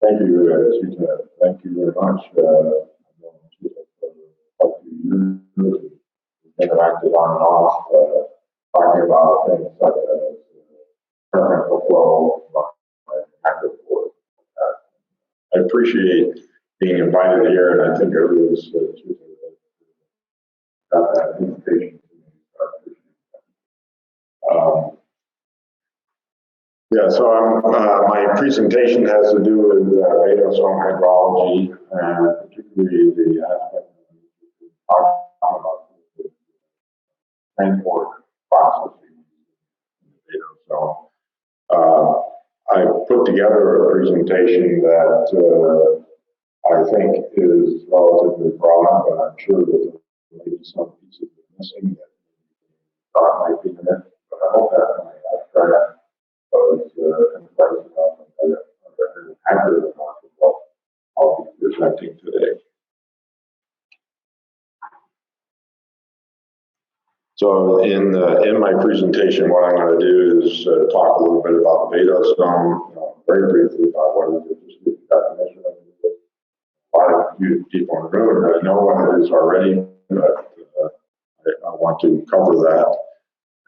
Thank you, Susan. Thank you very much. I've known Susan for quite a few years. We've interacted on and off, talking about things such as preferential flow, active flow. I appreciate being invited here, and I think it was Susan that got that invitation to me. So I appreciate that. Yeah, so my presentation has to do with Vadose hydrology, and particularly the aspect of talking about the transport processes in the Vadose. I put together a presentation that I think is relatively broad, but I'm sure that there may be some pieces missing that might be in it. But I hope that my abstract was concise enough and accurate enough of what I'll be presenting today. So in my presentation, what I'm going to do is talk a little bit about the Vadose zone, very briefly about what it is, just the definition of it. A lot of you people in the room already know what it is already, but I want to cover that.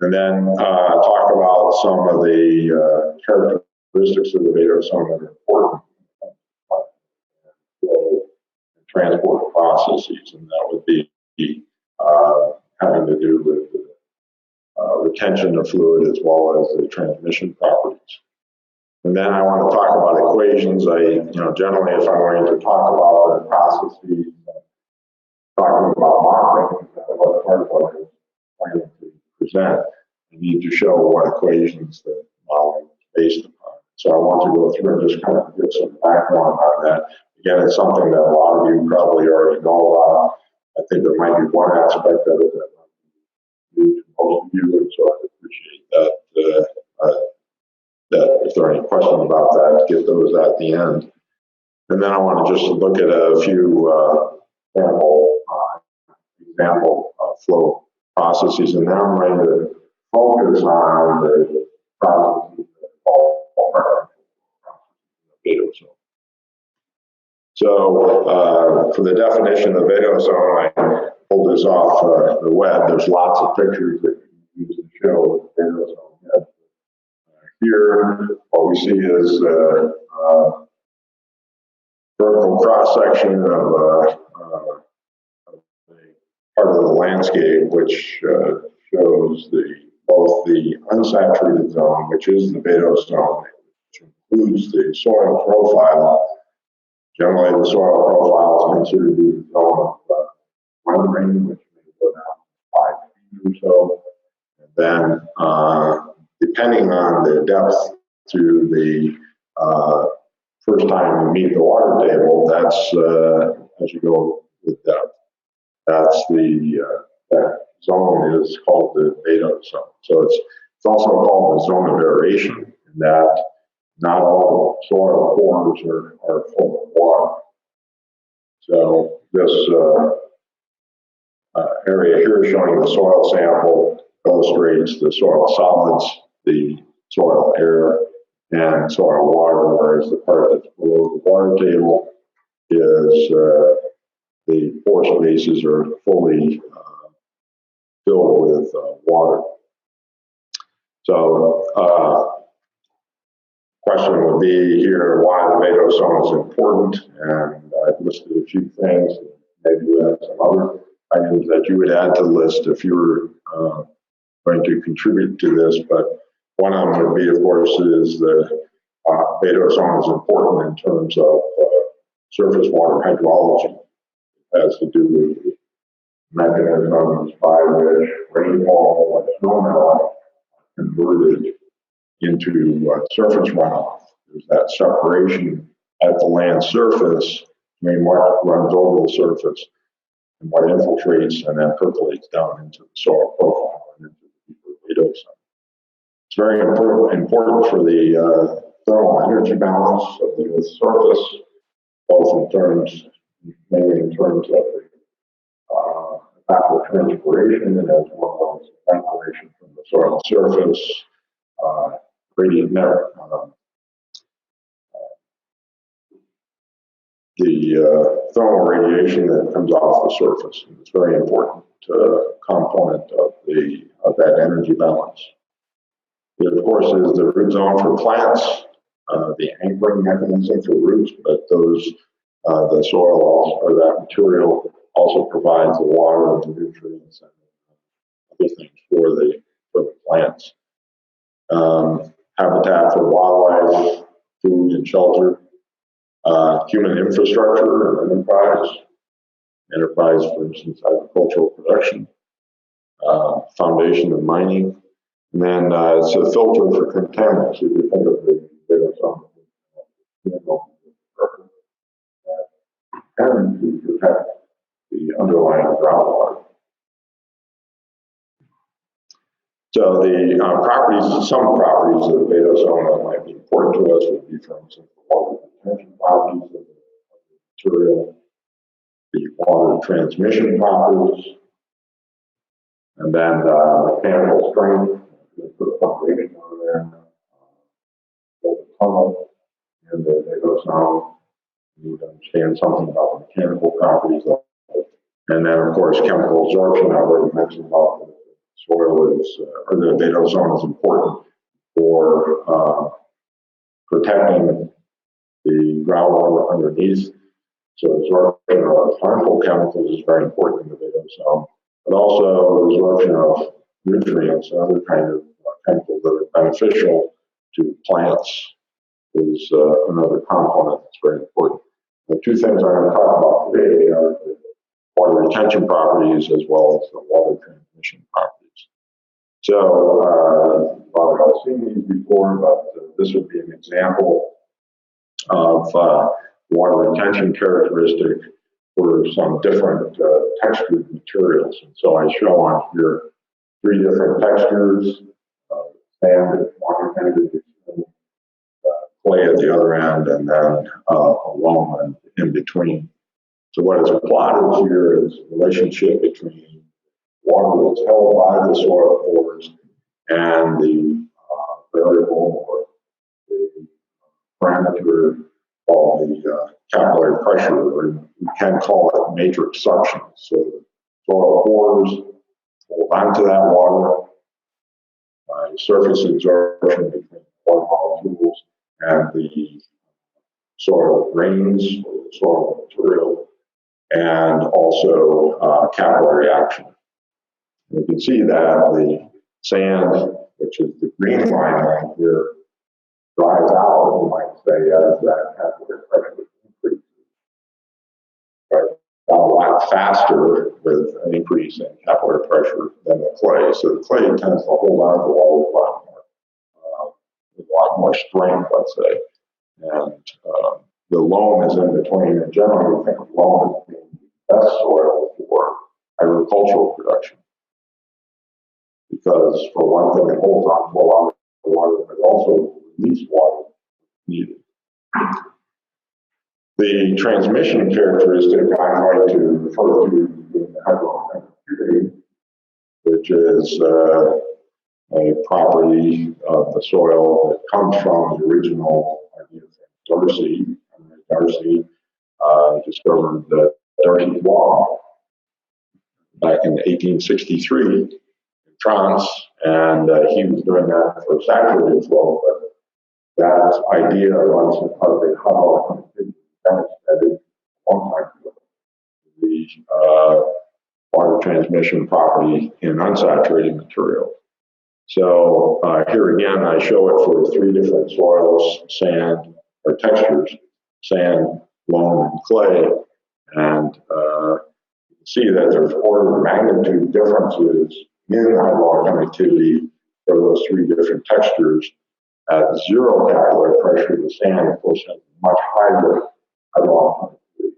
And then talk about some of the characteristics of the Vadose zone that are important in transport processes, and that would be having to do with retention of fluid as well as the transmission properties. And then I want to talk about equations. Generally, if I'm going to talk about the processes, talking about modeling, what part of what I was planning to present, I need to show what equations the modeling is based upon. So I want to go through and just kind of give some background on that. Again, it's something that a lot of you probably already know about. I think there might be one aspect of it that might be new to most of you, and so I appreciate that. That if there are any questions about that, get those at the end. And then I want to just look at a few example flow processes, and now I'm going to focus on the processes that fall apart in the Vadose zone. So for the definition of the Vadose zone, I pulled this off the web. There's lots of pictures that you can use to show the Vadose zone. Here, what we see is vertical cross-section of a part of the landscape, which shows both the unsaturated zone, which is the Vadose zone, which includes the soil profile. Generally, the soil profile is considered to be the zone of weathering, which may go down 5 feet or so. And then, depending on the depth to the first time you meet the water table, that's as you go with depth. That's that zone is called the Vadose zone. So it's also called the zone of aeration, in that not all soil pores are full of water. So this area here showing the soil sample illustrates the soil solids, the soil air, and soil water, whereas the part that's below the water table is the pore spaces are fully filled with water. So question would be here, why the Vadose zone is important, and I've listed a few things. Maybe you have some other items that you would add to the list if you were going to contribute to this, but one of them would be, of course, is the Vadose zone is important in terms of surface water hydrology. It has to do with the mechanisms by which rainfall and snowmelt are converted into surface runoff. There's that separation at the land surface between what runs over the surface and what infiltrates and then percolates down into the soil profile and into the deeper Vadose zone. It's very important for the thermal energy balance of the Earth's surface, both mainly in terms of the evapotranspiration and as well as evaporation from the soil surface, the thermal radiation that comes off the surface. It's a very important component of that energy balance. It, of course, is the root zone for plants, the anchoring mechanism for roots, but those the soil also, or that material also provides the water and the nutrients and other things for the plants. Habitat for wildlife, food and shelter, human infrastructure and enterprise, for instance, agricultural production, foundation of mining, and then it's a filter for contaminants. If you think of the and to protect the underlying groundwater. So the properties, some properties of the Vadose zone that might be important to us would be, for instance, the water retention properties of the material, the water transmission properties, and then mechanical strength. Put a foundation on there, build a tunnel in the Vadose zone. You would understand something about the mechanical properties of it. And then, of course, chemical absorption. I already mentioned about the soil is, or the Vadose zone is important for protecting the groundwater underneath. So absorption of harmful chemicals is very important in the Vadose zone, but also absorption of nutrients and other kind of chemicals that are beneficial to plants is another component that's very important. The two things I'm going to talk about today are the water retention properties as well as the water transmission properties. So, well, I've seen these before, but this would be an example of water retention characteristic for some different textured materials. And so I show on here 3 different textures, sand at one end, clay at the other end, and then a loam in between. So what is plotted here is the relationship between water that's held by the soil pores and the variable or the parameter called the capillary pressure, or we can call it matrix suction. So the soil pores hold onto that water by surface absorption between water molecules and the soil grains or the soil material, and also capillary action. And you can see that the sand, which is the green line here, dries out, you might say, as that capillary pressure increases. Right? A lot faster with an increase in capillary pressure than the clay. So the clay tends to hold on to water a lot more, with a lot more strength, let's say. And the loam is in between, and generally we think of loam as being the best soil for agricultural production. Because for one thing, it holds on to a lot of water, but also releases water needed. The transmission characteristic I'm going to refer to in the hydroconductivity, which is a property of the soil that comes from the original idea from Darcy. Darcy discovered the Darcy's law back in 1863 in France, and he was doing that for saturated flow, but that idea runs of the hydrologic demonstrated a long time ago. The water transmission property in unsaturated material. So here again, I show it for 3 different soils, sand, or textures, sand, loam, and clay. And you can see that there's order of magnitude differences in hydroconductivity for those 3 different textures. At 0 capillary pressure, the sand, of course, has much higher hydroconductivity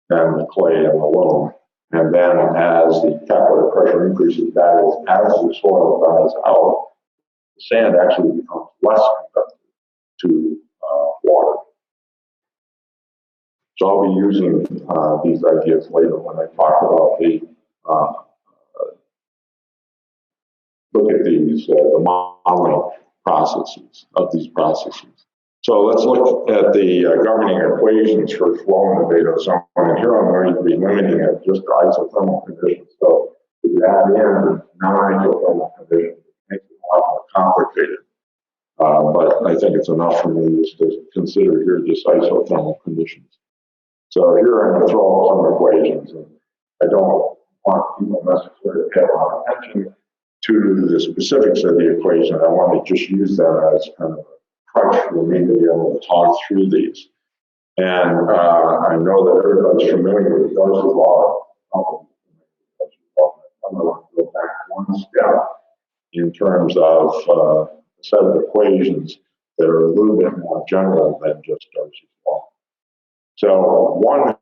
than the clay and the loam. And then as the capillary pressure increases, that is, as the soil dries out, the sand actually becomes less conductive to water. So I'll be using these ideas later when I talk about the look at these the modeling processes of these processes. So let's look at the governing equations for flow in the Vadose zone. And here I'm going to be limiting it just to isothermal conditions. So if you add in non-isothermal conditions, it makes it a lot more complicated. But I think it's enough for me just to consider here just isothermal conditions. So here I'm going to throw up some equations, and I don't want people necessarily to pay a lot of attention to the specifics of the equation. I want to just use them as kind of a crutch for me to be able to talk through these. And I know that everybody's familiar with Darcy's law. I'm going to go back one step in terms of a set of equations that are a little bit more general than just Darcy's law. So one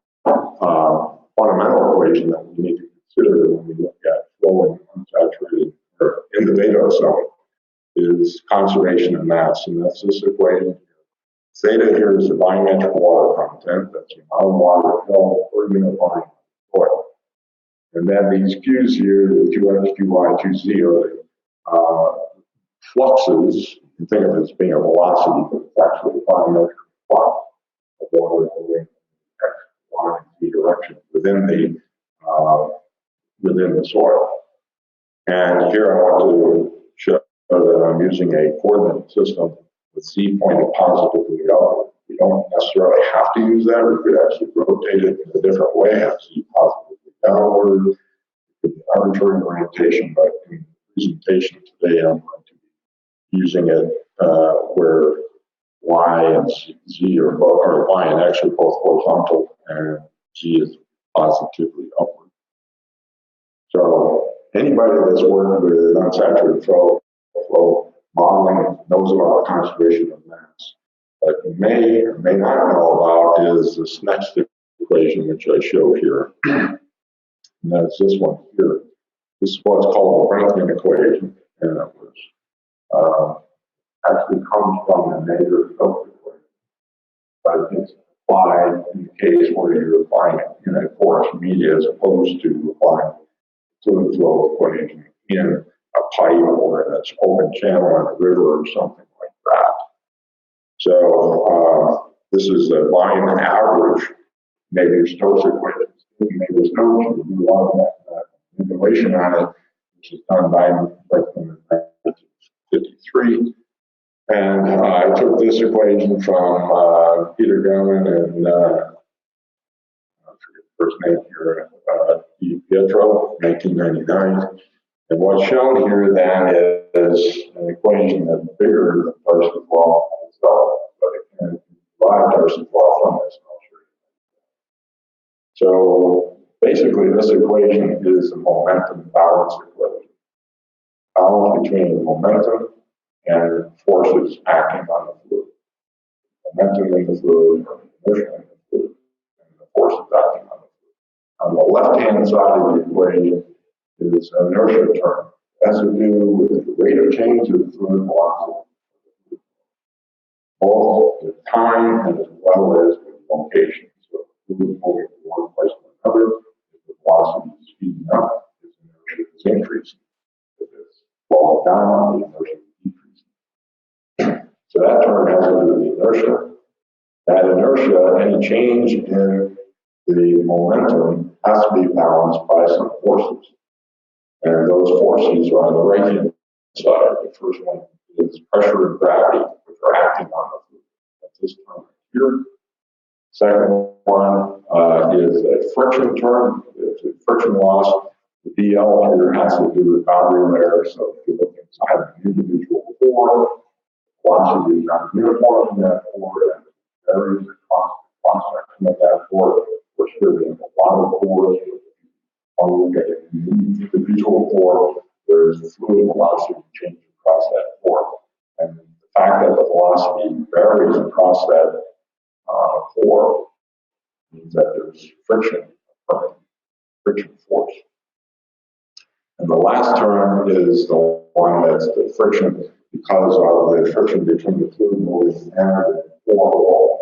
fundamental equation that we need to consider when we look at flow in unsaturated or in the Vadose zone is conservation of mass, and that's this equation. Theta here is the volumetric water content, that's the amount of water held per unit volume of soil. And then these Q's here, the QX, QY, QZ are fluxes. You can think of it as being a velocity, but it's actually a volumetric flux of water moving X, Y, and Z direction within the soil. And here I want to show that I'm using a coordinate system with Z pointed positively upward. We don't necessarily have to use that. We could actually rotate it in a different way, have Z positively downward. It could be arbitrary orientation, but in the presentation today, I'm going to be using it where Y and Z are both, or Y and X are both horizontal, and Z is positively upward. So anybody that's worked with unsaturated flow modeling knows about conservation of mass. What you may or may not know about is this next equation, which I show here. And that's this one here. This is what's called the Brinkman equation, and it was actually comes from the Navier-Stokes equation, but it's applied in the case where you're applying it in a porous media as opposed to applying fluid flow equation in a pipe or an open channel in a river or something like that. So this is a volume average Navier-Stokes equation. Navier-Stokes, you do a lot of manipulation on it, which is done by Brinkman in 1953. And I took this equation from Peter Gellman and I forget the first name here, Pietro, 1999. And what's shown here then is an equation that's bigger than Darcy's law itself, but it can derive Darcy's law from this. I'll show you. So basically, this equation is a momentum balance equation. Balance between momentum and forces acting on the fluid. Momentum in the fluid, or inertia in the fluid, and the forces acting on the fluid. On the left-hand side of the equation is an inertia term. It has to do with the rate of change of the fluid velocity, both the time and as well as the location. So if the fluid is moving from one place to another, if the velocity is speeding up, its inertia is increasing. If it's falling down, the inertia is decreasing. So that term has to do with the inertia. That inertia, any change in the momentum has to be balanced by some forces. And those forces are on the right hand side. The first one is pressure and gravity, which are acting on the fluid. That's this term here. Second one is a friction term. It's a friction loss. The DL here has to do with boundary layer. So if you look inside an individual pore, velocity is not uniform in that pore, and varies across the cross-section of that pore. We're sure we have a lot of pores. When you look at an individual pore, there is a fluid velocity change across that pore. And the fact that the velocity varies across that pore means that there's friction force. And the last term is the one that's the friction because of the friction between the fluid moving and the pore wall.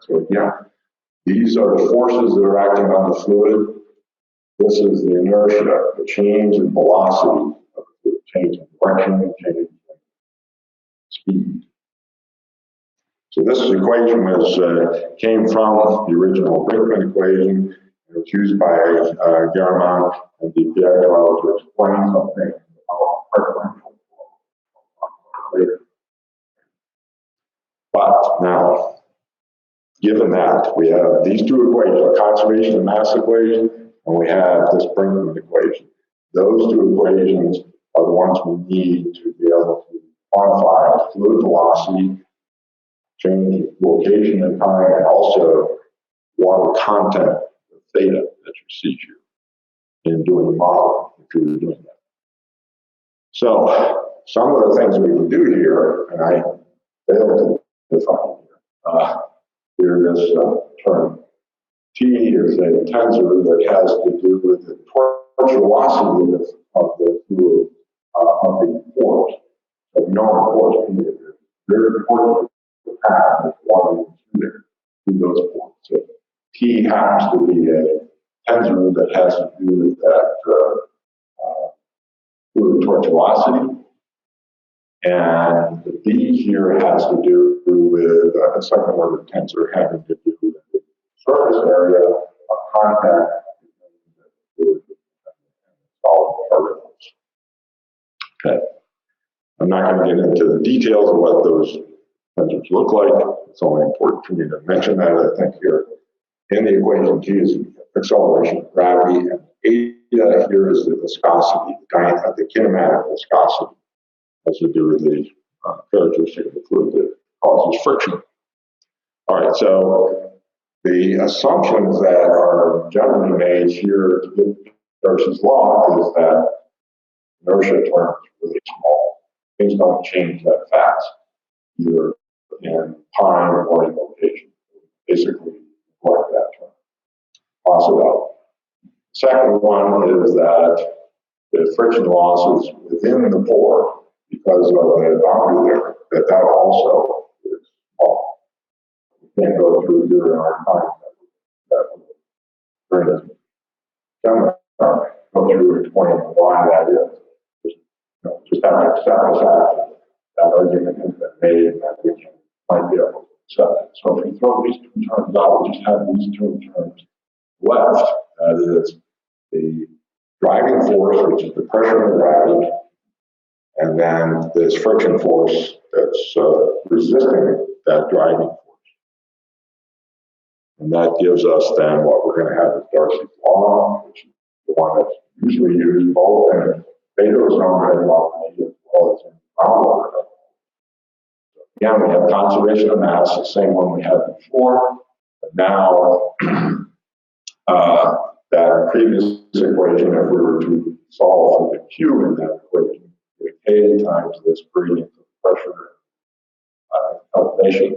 So again, these are the forces that are acting on the fluid. This is the inertia, the change in velocity of the fluid, change in direction, change in So this equation came from the original Brinkman equation. It was used by Garamond and DPI to explain something about preferential flow later. But now, given that, we have these two equations, a conservation of mass equation, and we have this Brinkman equation. Those two equations are the ones we need to be able to quantify fluid velocity, change of location and time, and also water content, the theta that you see here in doing the model, if you were doing that. So some of the things we can do here, and I failed to define here this term. T is a tensor that has to do with the tortuosity of the fluid of the pores. So we know the pores can be very important to have water through those pores. So T happens to be a tensor that has to do with that fluid tortuosity. And the B here has to do with a second order tensor having to do with the surface area of contact between the fluid and solid particles. Okay. I'm not going to get into the details of what those tensors look like. It's only important for me to mention that. I think here in the equation, G is acceleration of gravity, and eta here is the viscosity, the kinematic viscosity. Has to do with the characteristic of the fluid that causes friction. All right, so the assumptions that are generally made here to get Darcy's law is that inertia terms really small. Things don't change that fast, either in time or in location. Basically, like that term. Toss it out. Second one is that the friction loss is within the pore because of the boundary there, that also is small. We can't go through here in our time that go through and explain why that is. Just have to accept the fact that argument has been made and that we might be able to accept it. So if we throw these two terms out, we just have these two terms left. That is the driving force, which is the pressure and gravity, and then this friction force that's resisting that driving force. And that gives us then what we're going to have as Darcy's law, which is the one that's usually used both in Vadose hydrology as well as in groundwater. Again, we have conservation of mass, the same one we had before, but now that previous equation, if we were to solve for the Q in that equation, K times this gradient of pressure elevation.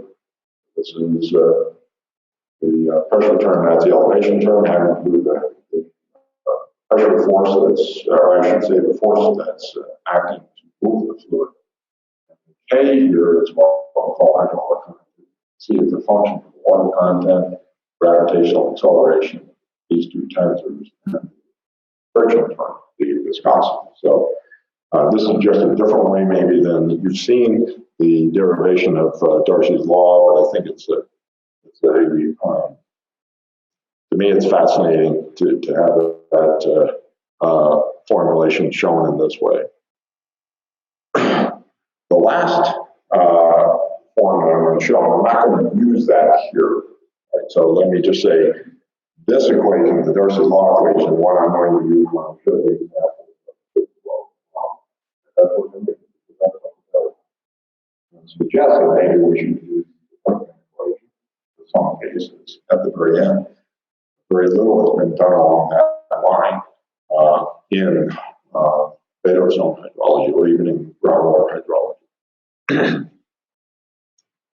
This is the pressure term, that's the elevation term, having to do with the pressure force that's, or I should say the force that's acting to move the fluid. And K here is what we call hydraulic content. See, it's a function of water content, gravitational acceleration, these two tensors, and friction term, the viscosity. So this is just a different way maybe than you've seen the derivation of Darcy's law, but I think it's a to me it's fascinating to have that formulation shown in this way. The last formula I'm going to show, I'm not going to use that here. Right? So let me just say this equation, the Darcy's law equation, one I'm going to use when I'm showing the example. Suggest that maybe we should use the equation for some cases at the very end. Very little has been done along that line in Vadose hydrology or even in groundwater hydrology.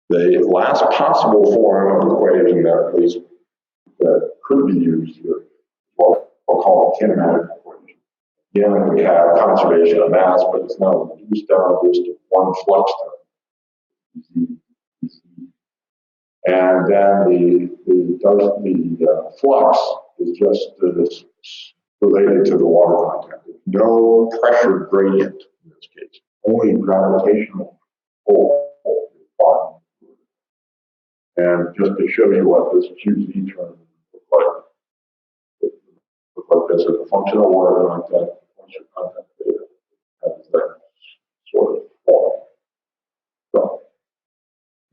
The last possible form of equation that at least that could be used here is what we'll call a kinematic equation. Again, we have conservation of mass, but it's now reduced down just to one flux term. And then the flux is just related to the water content. There's no pressure gradient in this case, only gravitational pull. And just to show you what this QZ term looks like, it looks like this as a function of water content, moisture content data, has that sort of form. So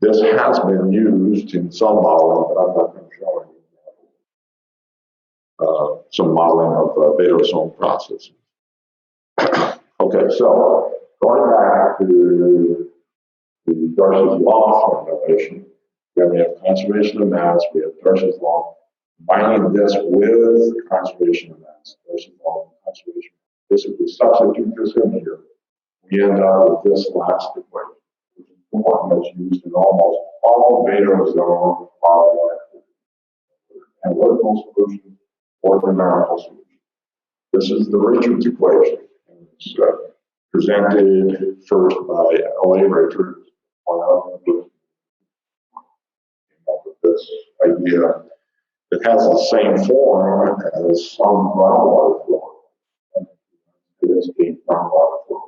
this has been used in some modeling, but I'm not going to show any. Some modeling of Vadose processes. Okay, so going back to the Darcy's law formulation, we have conservation of mass, we have Darcy's law. Combining this with conservation of mass, Darcy's law and conservation. This, if we substitute this in here, we end up with this last equation, which is the one that's used in almost all Vadose modeling analytical solutions or numerical solutions. This is the Richards equation. It's presented first by L.A. Richards. With this idea that has the same form as some groundwater flow. It is a groundwater flow.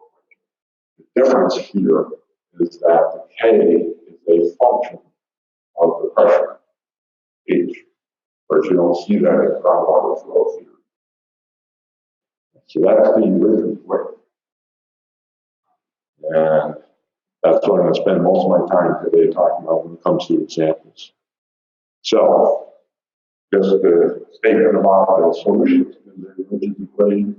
The difference here is that the K is a function of the pressure, H, whereas you don't see that in groundwater flow theory. So that's the Richards way. And that's what I'm going to spend most of my time today talking about when it comes to examples. So, just a statement about the solutions to the Richards equation.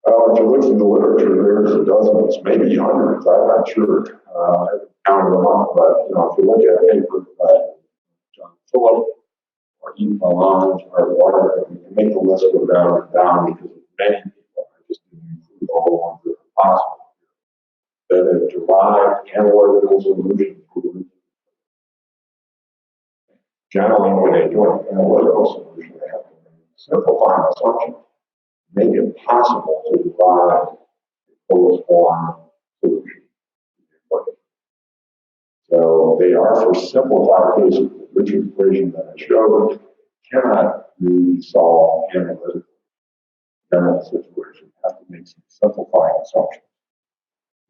If you look in the literature, there's dozens, maybe hundreds, I'm not sure. I haven't counted them up, but if you look at papers by John Phillip or Ethan Lalonde or Warren, you can make the list go down and down because of many people. I just didn't include all the ones that are possible. That have derived analytical solutions for the Richards. Generally, when they do an analytical solution, they have to simplify an assumption, make it possible to derive a closed form solution. So they are for simplified cases. The Richards equation that I showed cannot really solve analytically. General situation, you have to make some simplifying assumptions.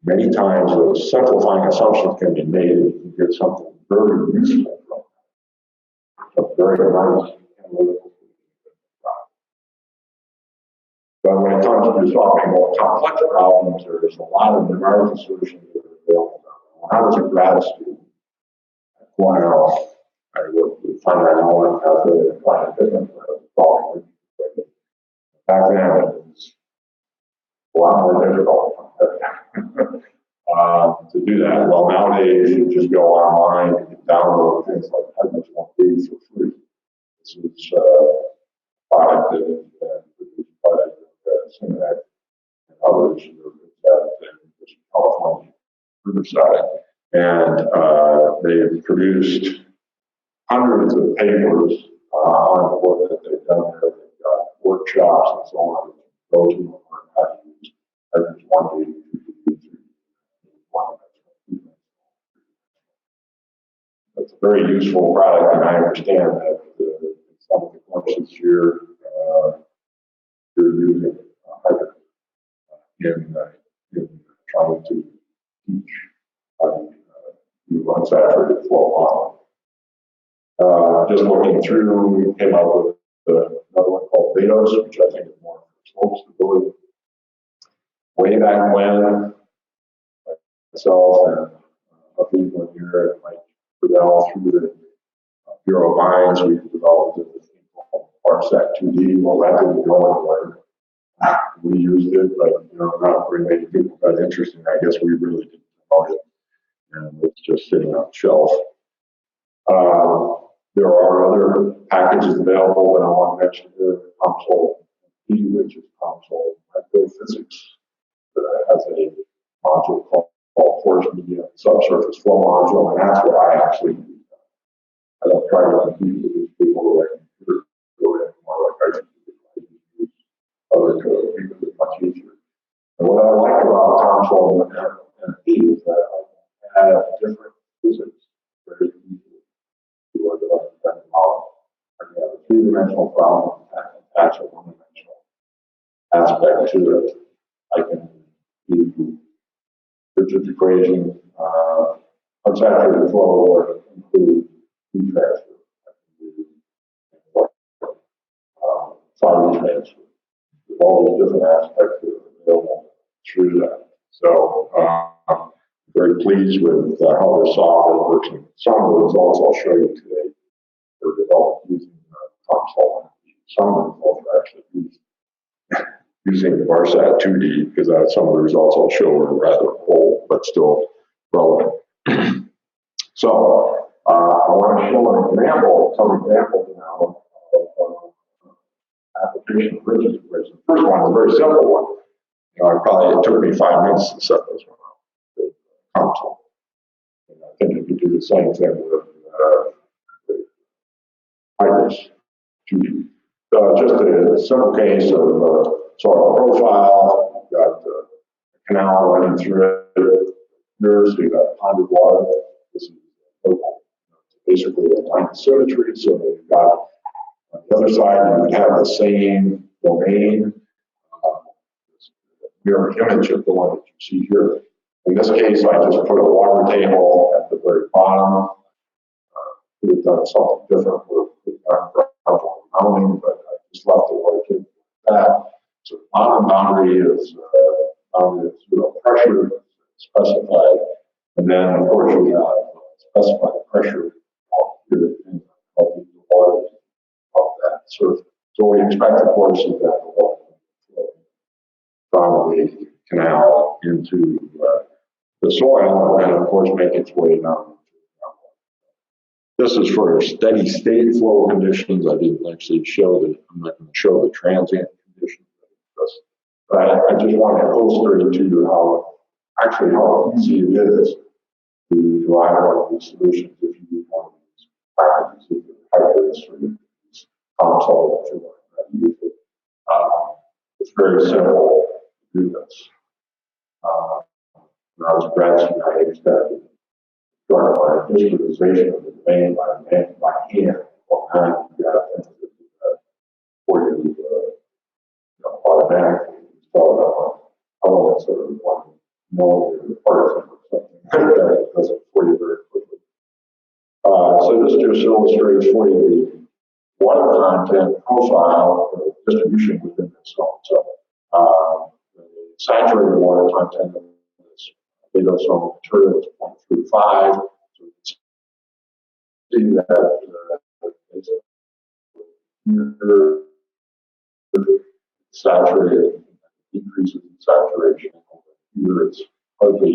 Many times those simplifying assumptions can be made and you can get something very useful from it. A very nice analytical solution. But when it comes to solving more complex problems, there's a lot of numerical solutions that are available. When I was a grad student at Cornell, I worked with finite element method and finite different solving. Back then, it was a lot more difficult to do that. Well, nowadays, you just go online and you can download things like Hydrologic for free. This is a product that is produced by kinematic and others in California, Riverside. And they've produced hundreds of papers on the work that they've done there. They've got workshops and so on. Go to them on how to use Hydrologic 1D, 2D, 3D. It's a very useful product, and I understand that some of the courses here you're using Hydrologic in trying to teach how to do unsaturated flow model. Just looking through, we came up with another one called Vadose, which I think is more slope stability. Way back when, myself and a people here at Mike Friedel through the Bureau of Mines, we developed this thing called Parsec 2D. Well, that didn't go anywhere. We used it, but not very many people got interested. I guess we really didn't promote it, and it's just sitting on the shelf. There are other packages available that I want to mention here. Console P, which is console microphysics, that has a module called porous media subsurface flow module, and that's what I actually use. I don't try to compete with these people who are more like I use other code because it's much easier. And what I like about console and P is that I can add different physics very easily to a different model. I can have a three-dimensional problem and attach a one-dimensional aspect to it. I can do Richards equation, unsaturated flow, or include heat transfer. I can do fire transfer. With all these different aspects that are available through that. So I'm very pleased with how the software works. And some of the results I'll show you today were developed using console. Some of the results are actually used using the Varsat 2D, because some of the results I'll show are rather old, but still relevant. So I want to show some examples now of application of bridges. The first one is a very simple one. It took me 5 minutes to set this one up, the console. And I think you could do the same thing with Hydrologic 2D. Just a simple case of soil profile. You've got a canal running through it. Here, so you've got ponded water. This is basically a line of symmetry. So you've got on the other side, you would have the same domain, mirror image of the one that you see here. In this case, I just put a water table at the very bottom. Could have done something different with groundwater mounting, but I just left it like it that. So the bottom boundary is pressure specified, and then of course you have specified pressure here in the water of that surface. So we expect, of course, that the water will flow from the canal into the soil, and of course make its way down. This is for steady state flow conditions. I didn't actually show that. I'm not going to show the transient conditions. But I just want to illustrate to you how easy it is to derive one of these solutions if you use one of these packages, if you type this or use console that you want to use it. It's very simple to do this. When I was a grad student, I used to start my visualization of the domain by hand. Well, now you got to for you automatically install it on elements that are 1 millimeter apart or something like that. It does it for you very quickly. So this just illustrates for you the water content profile, the distribution within this zone. So the saturated water content of this Vadose zone material is 0.35. So you can see that it's saturated, decreases in saturation. Here it's hardly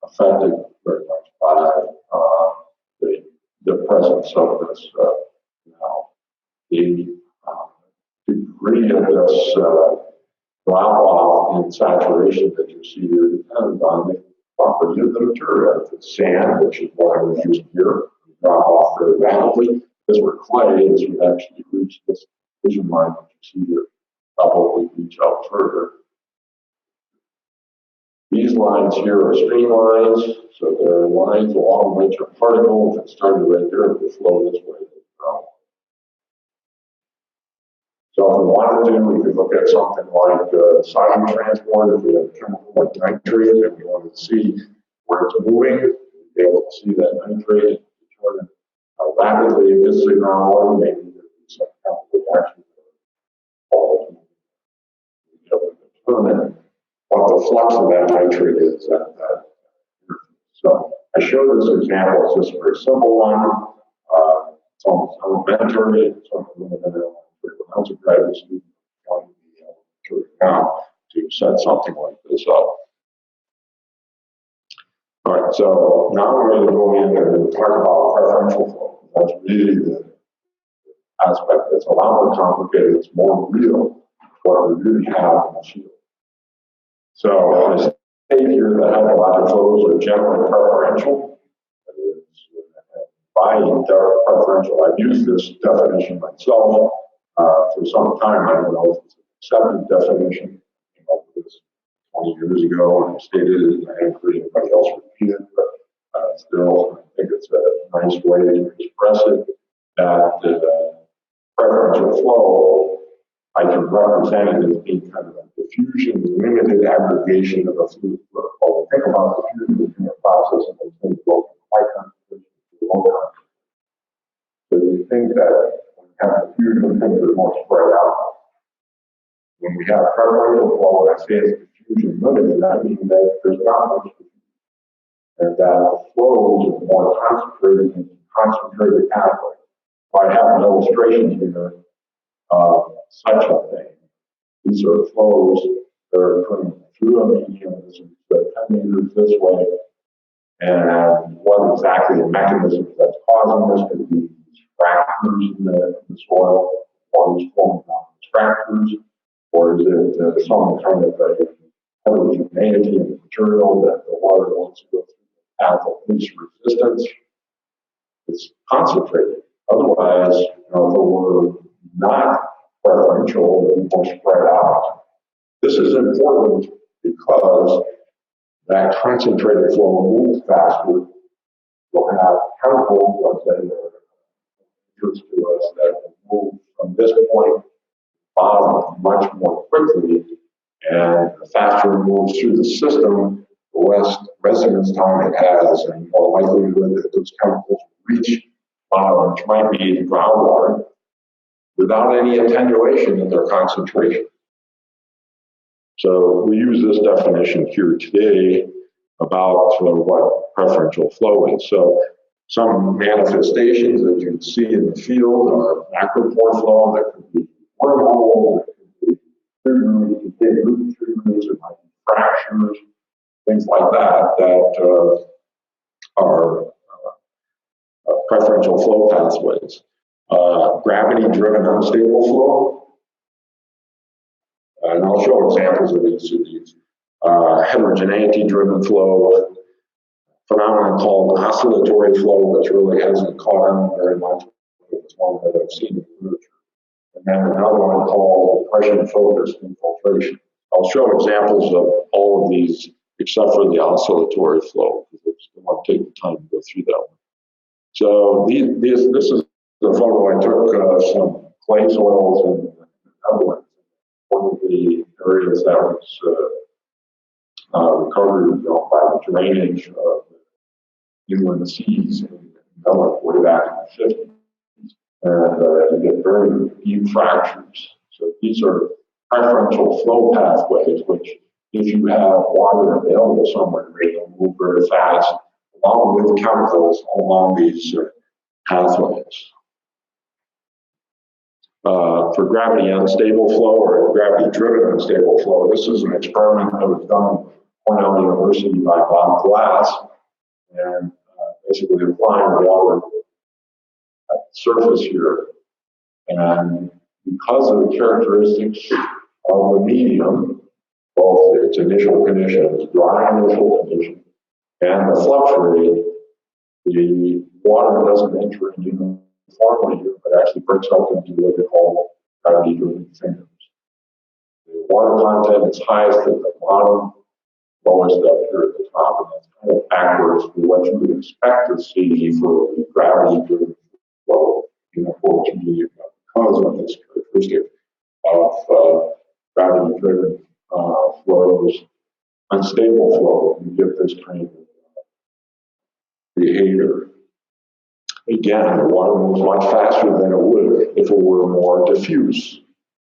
affected very much by the presence of this now. The degree of this drop off in saturation that you see here depends on the property of the material. If it's sand, which is what I'm using here, drop off very rapidly. Because we're clay, this would actually reach this vision line that you see here, probably reach out further. These lines here are streamlines, so they're lines along which a particle, if it started right there, it would flow this way. So if we wanted to, we could look at something like sodium transport. If we have a chemical like nitrate and we wanted to see where it's moving, we'd be able to see that nitrate and determine how rapidly it gets to the groundwater. Maybe there'd be some chemical reaction. We'd be able to determine what the flux of that nitrate is at that. So I showed this example. It's just a very simple one. It's almost elementary. It's I was a graduate student now to set something like this up. All right, so now we're going to go in and talk about preferential flow. That's really the aspect that's a lot more complicated. It's more real what we really have in the field. So I state here that hydrologic flows are generally preferential. By preferential, I've used this definition myself for some time. I don't know if it's an accepted definition. I came up with this 20 years ago and I stated it, and I haven't heard anybody else repeat it, but still, I think it's a nice way to express it, that preferential flow, I can represent it as being kind of a diffusion, limited aggregation of a fluid flow. Well, think about diffusion in a process and then things go from high concentration to low concentration. think that when you have diffusion, things are more spread out. When we have preferential flow, when I say it's diffusion limited, I mean that there's not much diffusion, and that the flows are more concentrated in concentrated pathways. So I have an illustration here of such a thing. These are flows that are coming through a medium. This is 10 meters this way. And what exactly the mechanism that's causing this could be fractures in the soil, or is forming down these fractures, or is it some kind of a heterogeneity in the material that the water wants to go through the path of least resistance? It's concentrated. Otherwise, if it were not preferential, it would be more spread out. This is important because that concentrated flow moves faster. We'll have chemicals, let's say, that are interest to us that will move from this point bottom much more quickly. And the faster it moves through the system, the less residence time it has, and more likelihood that those chemicals reach bottom, which might be the groundwater, without any attenuation in their concentration. So we use this definition here today about what preferential flow is. So some manifestations that you can see in the field are macropore flow. That could be wormholes, that could be root trees, it might be fractures, things like that, that are preferential flow pathways. Gravity-driven unstable flow. And I'll show examples of each of these. Heterogeneity-driven flow, phenomenon called oscillatory flow, which really hasn't caught on very much. It's one that I've seen in the literature. And then another one called pressure-focused infiltration. I'll show examples of all of these except for the oscillatory flow, because I won't take the time to go through that one. So this is the photo I took some clay soils in the Netherlands. One of the areas that was recovered by the drainage of the inland seas in Netherlands way back in the 50s. And you get very deep fractures. So these are preferential flow pathways, which if you have water available somewhere, they'll move very fast, along with chemicals along these pathways. For gravity unstable flow or gravity-driven unstable flow, this is an experiment that was done at Cornell University by Bob Glass, and basically applying water at the surface here. And because of the characteristics of the medium, both its initial conditions, dry initial condition, and the flux rate, the water doesn't enter in uniformly here, but actually breaks up into what they call gravity-driven fingers. The water content is highest at the bottom, lowest up here at the top, and that's kind of backwards to what you would expect to see for gravity-driven flow in the porous medium because of this characteristic of gravity-driven flows. Unstable flow, you get this kind of behavior. Again, the water moves much faster than it would if it were more diffuse.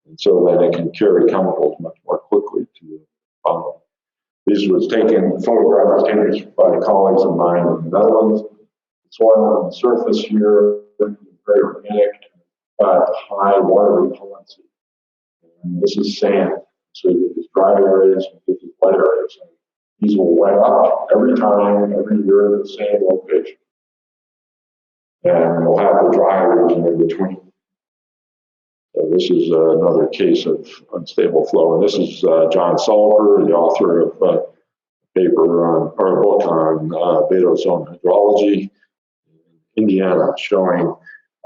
And so then it can carry chemicals much more quickly to the bottom. This was taken, photographs taken by colleagues of mine in the Netherlands. The soil on the surface here is very organic, but high water repellency. And this is sand. So you get these dry areas and you get these wet areas. And these will wet up every time, every year at the same location. And we'll have the dry region in between. So this is another case of unstable flow. And this is John Sulker, the author of a paper on, or a book on Vadose hydrology in Indiana, showing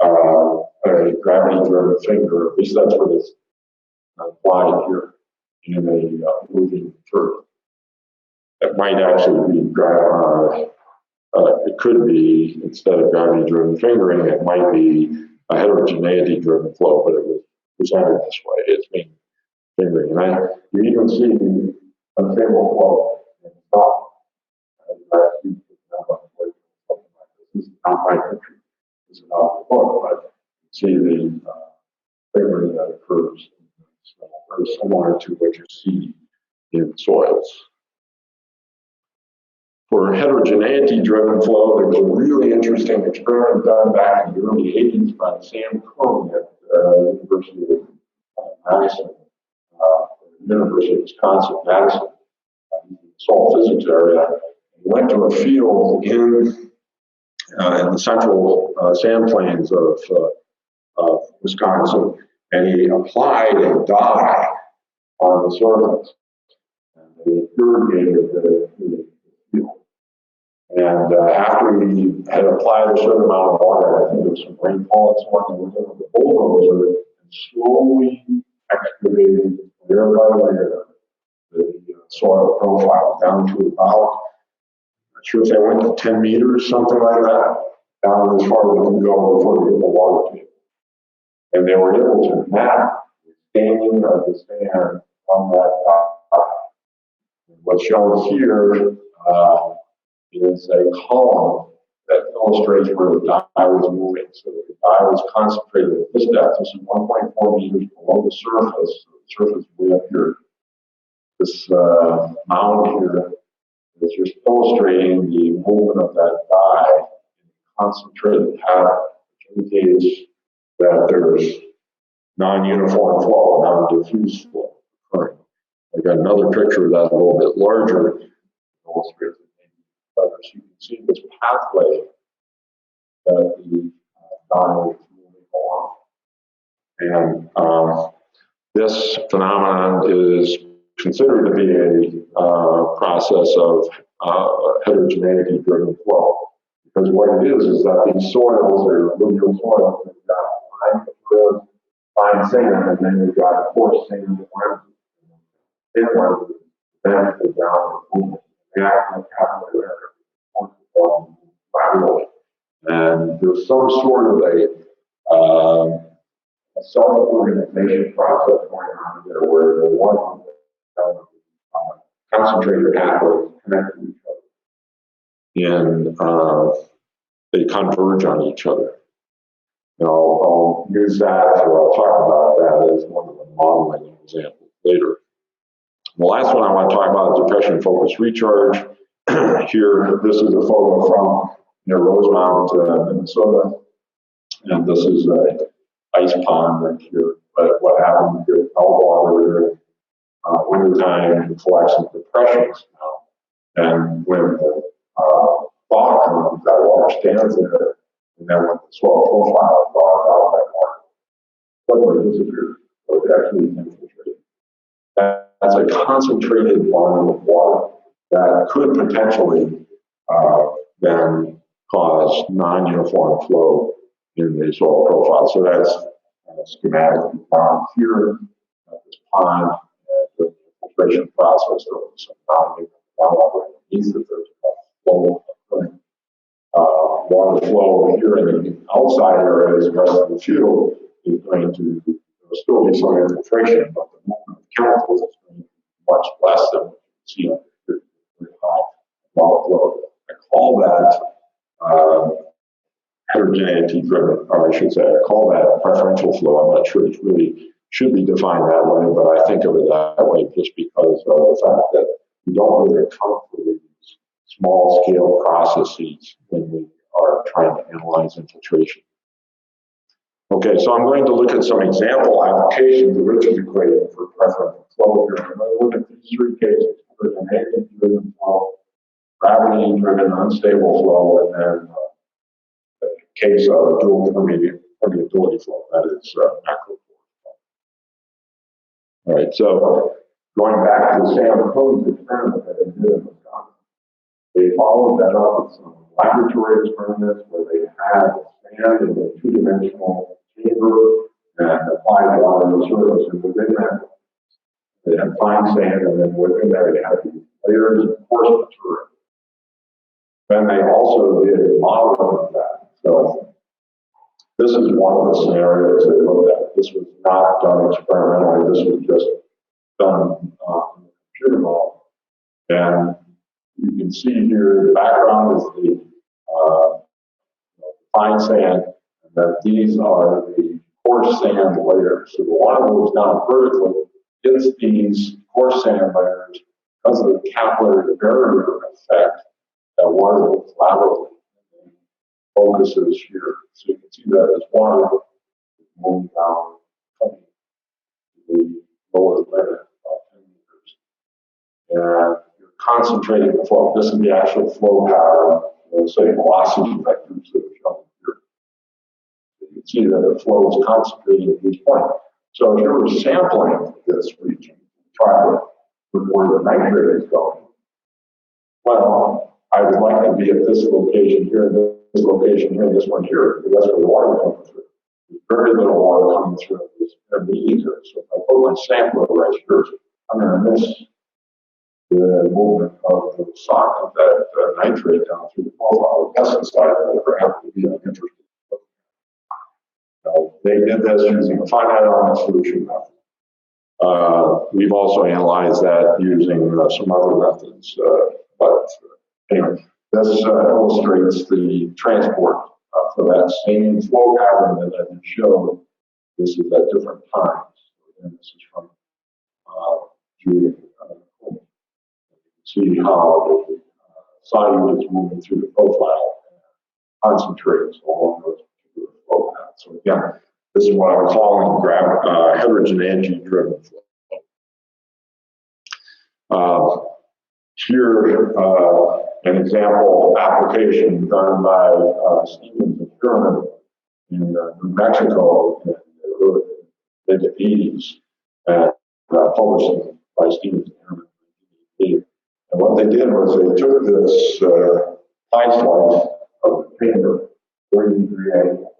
a gravity-driven finger. At least that's what it's applied here in a moving turret. It might actually be it could be, instead of gravity-driven fingering, it might be a heterogeneity-driven flow, but it was presented this way. It's being fingering. And you even see unstable flow. It's not, this is not my country. This is not the book, but see the flavor that occurs. So very similar to what you see in soils. For heterogeneity-driven flow, there was a really interesting experiment done back in the early 80s by Sam Cohn at the University of Madison, University of Wisconsin-Madison, soil physics area. He went to a field in the central sand plains of Wisconsin, and he applied a dye on the surface. And they irrigated the field. And after he had applied a certain amount of water, I think there was some rainfall and so on, he was able to bulldozer and slowly excavated layer by layer the soil profile down to about, I'm not sure if they went to 10 meters, something like that, down as far as they can go before they hit the water table. And they were able to map the staining of the sand on that dye. What's shown here is a column that illustrates where the dye was moving. So the dye was concentrated at this depth. This is 1.4 meters below the surface. So the surface is way up here. This mound here is just illustrating the movement of that dye in a concentrated pattern, which indicates that there's non-uniform flow, non-diffuse flow occurring. I got another picture of that a little bit larger, illustrates it maybe better. So you can see this pathway that the dye is moving along. And this phenomenon is considered to be a process of heterogeneity-driven flow. Because what it is that these soils are alluvial soils, they've got fine sand, and then you've got coarse sand and sand lenses, then go down the movement. They actually capillary layer, laterally. And there's some sort of a self-organization process going on there where the one concentrated pathways connect to each other. And they converge on each other. And I'll use that, or I'll talk about that as one of the modeling examples later. The last one I want to talk about is depression focused recharge. Here, this is a photo from near Rosemount, Minnesota. And this is an ice pond right here. But what happens is meltwater in wintertime collects in depressions now. And when the thaw comes, that water stands there. And then when the soil profile thaws out, that water suddenly disappears. So it actually infiltrates. That's a concentrated volume of water that could potentially then cause non-uniform flow in the soil profile. So that's schematically found here at this pond. The infiltration process, there was some groundwater underneath it. There's a flow occurring. Water flow here in the outside areas, the rest of the field is going to still be some infiltration, but the movement of chemicals is going to be much less than what you see here. Very high water flow. I call that heterogeneity driven, or I should say, I call that preferential flow. I'm not sure it really should be defined that way, but I think of it that way just because of the fact that we don't really account for these small scale processes when we are trying to analyze infiltration. Okay, so I'm going to look at some example applications of Richard's equation for preferential flow here. I'm going to look at these three cases: heterogeneity-driven flow, gravity-driven unstable flow, and then the case of dual-permeability flow, that is macro flow. All right, so going back to Sam Cohn's experiment that they did in Wisconsin, they followed that up with some laboratory experiments where they had sand in a two-dimensional chamber and applied water on the surface. And within that, they had fine sand, and then within there, they had these layers of coarse material. Then they also did modeling of that. So this is one of the scenarios they looked at. This was not done experimentally. This was just done in the computer model. And you can see here the background is the fine sand, and that these are the coarse sand layers. So the water moves down vertically, hits these coarse sand layers because of the capillary barrier effect. That water moves laterally and focuses here. So you can see that as water moving down, coming to the lower limit of 10 meters. And you're concentrating the flow. This is the actual flow pattern, say velocity vectors that are shown here. You can see that the flow is concentrating at each point. So if you were sampling this region, try to look where the nitrate is going. Well, I would like to be at this location here, this location here, this one here, because that's where the water is coming through. There's very little water coming through this intermediate. So if I put my sampler right here, I'm going to miss the movement of the sock of that nitrate down through the profile. The pesticide will never have to be interested. They did this using a finite element solution method. We've also analyzed that using some other methods. But anyway, this illustrates the transport for that same flow pattern that I just showed. This is at different times. And this is from Julie. You can see how the solute is moving through the profile and concentrates along those particular flow paths. So again, this is what I'm calling heterogeneity-driven flow. Here, an example application done by Stevens and Sherman in New Mexico in the mid-80s, and published by Stevens and Sherman in 1988. And what they did was they took this pie slice of the chamber, 30-degree angle,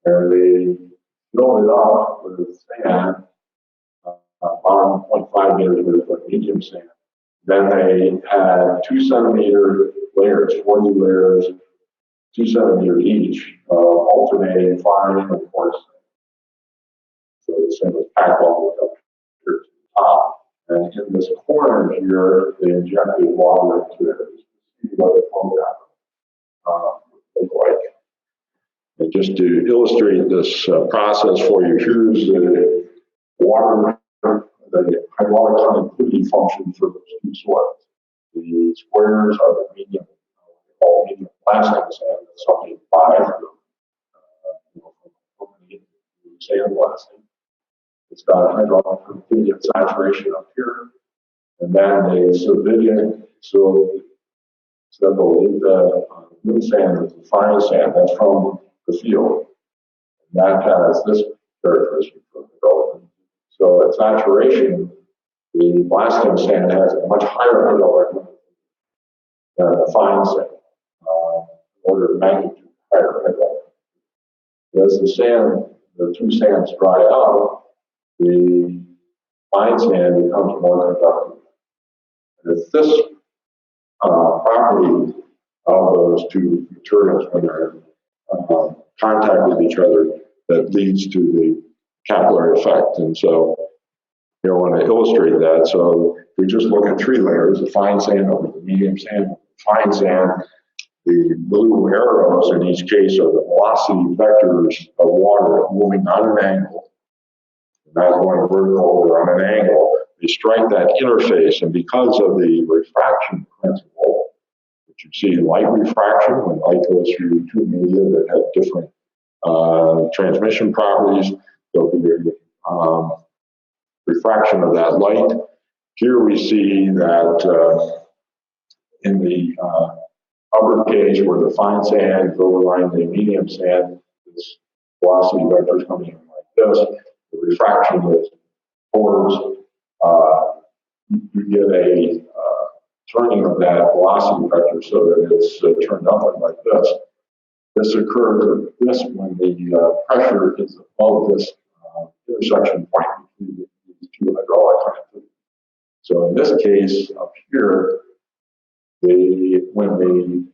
and they filled it up with sand, about 1.5 meters with medium sand. Then they had 2 centimeter layers, 40 layers, 2 centimeters each, alternating fine and coarse. So the sand was packed all the way up here to the top. And in this corner here, they injected water into it to see what the flow pattern looked like. And just to illustrate this process for you, here's the water, the hydraulic conductivity function for those two soils. The squares are the medium, all medium blasting sand, that's something 5 from sand blasting. It's got hydraulic conductivity and saturation up here, and then they civilian, so the new sand is the fine sand, that's from the field. And that has this characteristic from development. So at saturation, the blasting sand has a much higher hydraulic than the fine sand, order of magnitude higher hydraulic. As the two sands dry out, the fine sand becomes more conductive. And it's this property of those two materials when they're in contact with each other that leads to the capillary effect. And so I want to illustrate that. So if we just look at 3 layers, the fine sand over the medium sand, fine sand, the blue arrows in each case are the velocity vectors of water moving on an angle. Not going vertical or on an angle. They strike that interface, and because of the refraction principle, which you see light refraction, when light goes through 2 media that have different transmission properties, there'll be refraction of that light. Here we see that in the upper case where the fine sand is overlying the medium sand, this velocity vector is coming in like this. The refraction is porous. You get a turning of that velocity vector so that it's turned upward like this. This occurs when the pressure is above this intersection point between these two hydraulic conductivities. So in this case up here, when the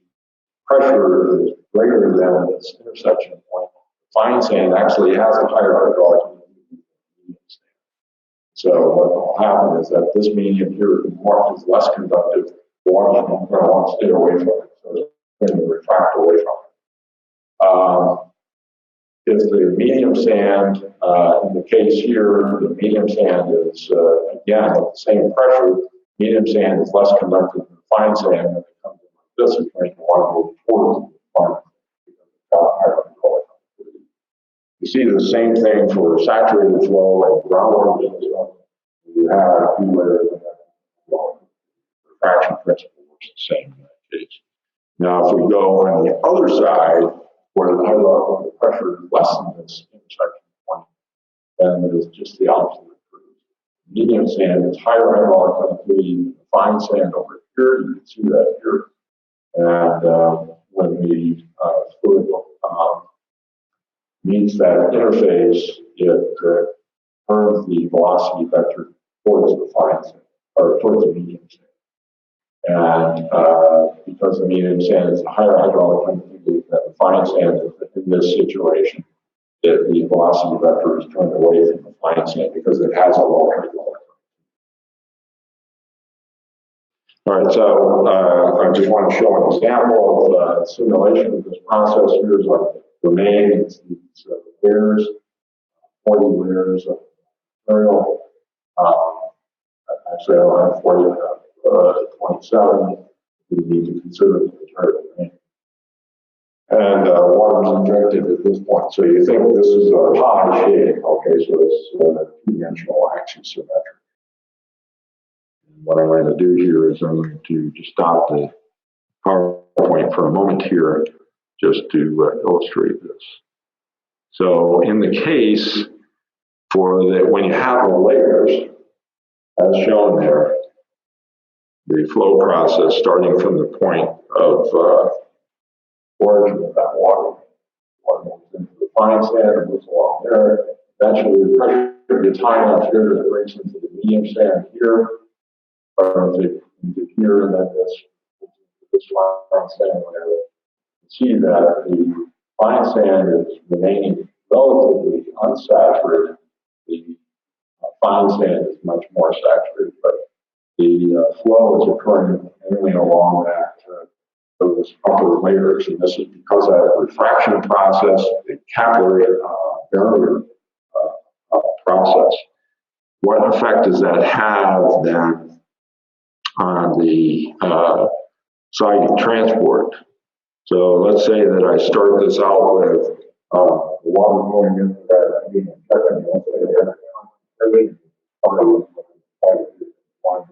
pressure is greater than this intersection point, fine sand actually has a higher hydraulic conductivity than medium sand. So what will happen is that this medium here is less conductive. The water is going to want to stay away from it, so it's going to refract away from it. if the medium sand, in the case here, the medium sand is, again, with the same pressure, medium sand is less conductive than fine sand. When it comes in like this, it's going to want to go towards the fine because it's got higher hydrologic conductivity. You see the same thing for saturated flow and groundwater system. You have two layers of that. Well, the refraction principle works the same in that case. Now, if we go on the other side, where the hydrologic pressure is less than this intersection point, then it is just the opposite occurs. Medium sand is higher hydrologic conductivity than the fine sand over here. You can see that here. And when the fluid meets that interface, it turns the velocity vector towards the fine sand, or towards the medium sand. And because the medium sand is a higher hydraulic conductivity than the fine sand, in this situation, the velocity vector is turned away from the fine sand because it has a low hydraulic. All right, so I just want to show an example of simulation of this process. Here's our domain. It's these layers, 40 layers of material. Actually, I don't have 40, 27. We need to consider the entire domain. And water is injected at this point. So you think this is a high shading. Okay, so it's two-dimensional axisymmetric. And what I'm going to do here is I'm going to just stop the PowerPoint for a moment here just to illustrate this. So in the case for when you have the layers, as shown there, the flow process starting from the point of origin of that water moves into the fine sand and moves along there. Eventually, the pressure gets high enough here that it breaks into the medium sand here, or into here, and then this fine sand layer. You see that the fine sand is remaining relatively unsaturated. The fine sand is much more saturated, but the flow is occurring mainly along that those upper layers, and this is because of that refraction process, the capillary barrier process. What effect does that have then on the solute transport? So let's say that I start this out with water going into that medium second. Let's say I have a concentration of 1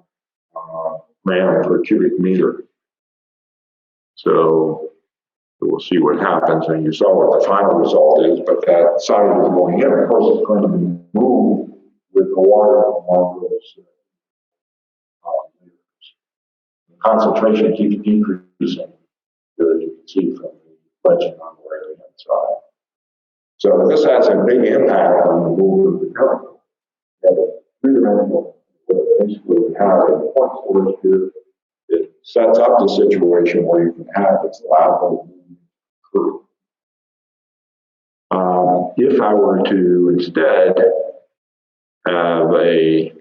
gram per cubic meter. So we'll see what happens, and you saw what the final result is, but that solute is going in. Of course, it's going to move with the water along those layers. The concentration keeps decreasing, as you can see from the legend on the right-hand side. So this has a big impact on the movement of the chemical. You have a three-dimensional, basically we have a point source here. It sets up the situation where you can have this lateral curve. If I were to instead have a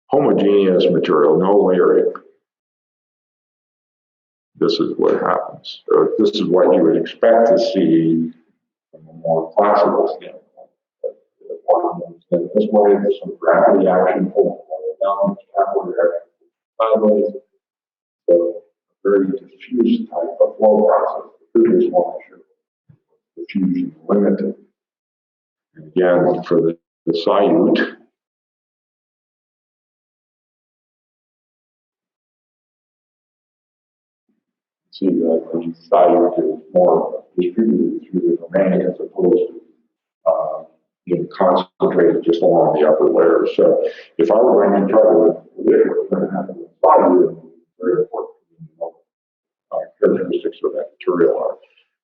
homogeneous material, no layering, this is what happens. So this is what you would expect to see from a more classical standpoint. In this way, there's some gravity action pulling down, capillary action sideways. So a very diffuse type of flow process. The previous one I showed diffusion limited. And again, for the solute, see that the solute is more distributed through the domain as opposed to being concentrated just along the upper layers. So if I were going to try to predict what's going to happen with solute, it's very important to know characteristics of that material are.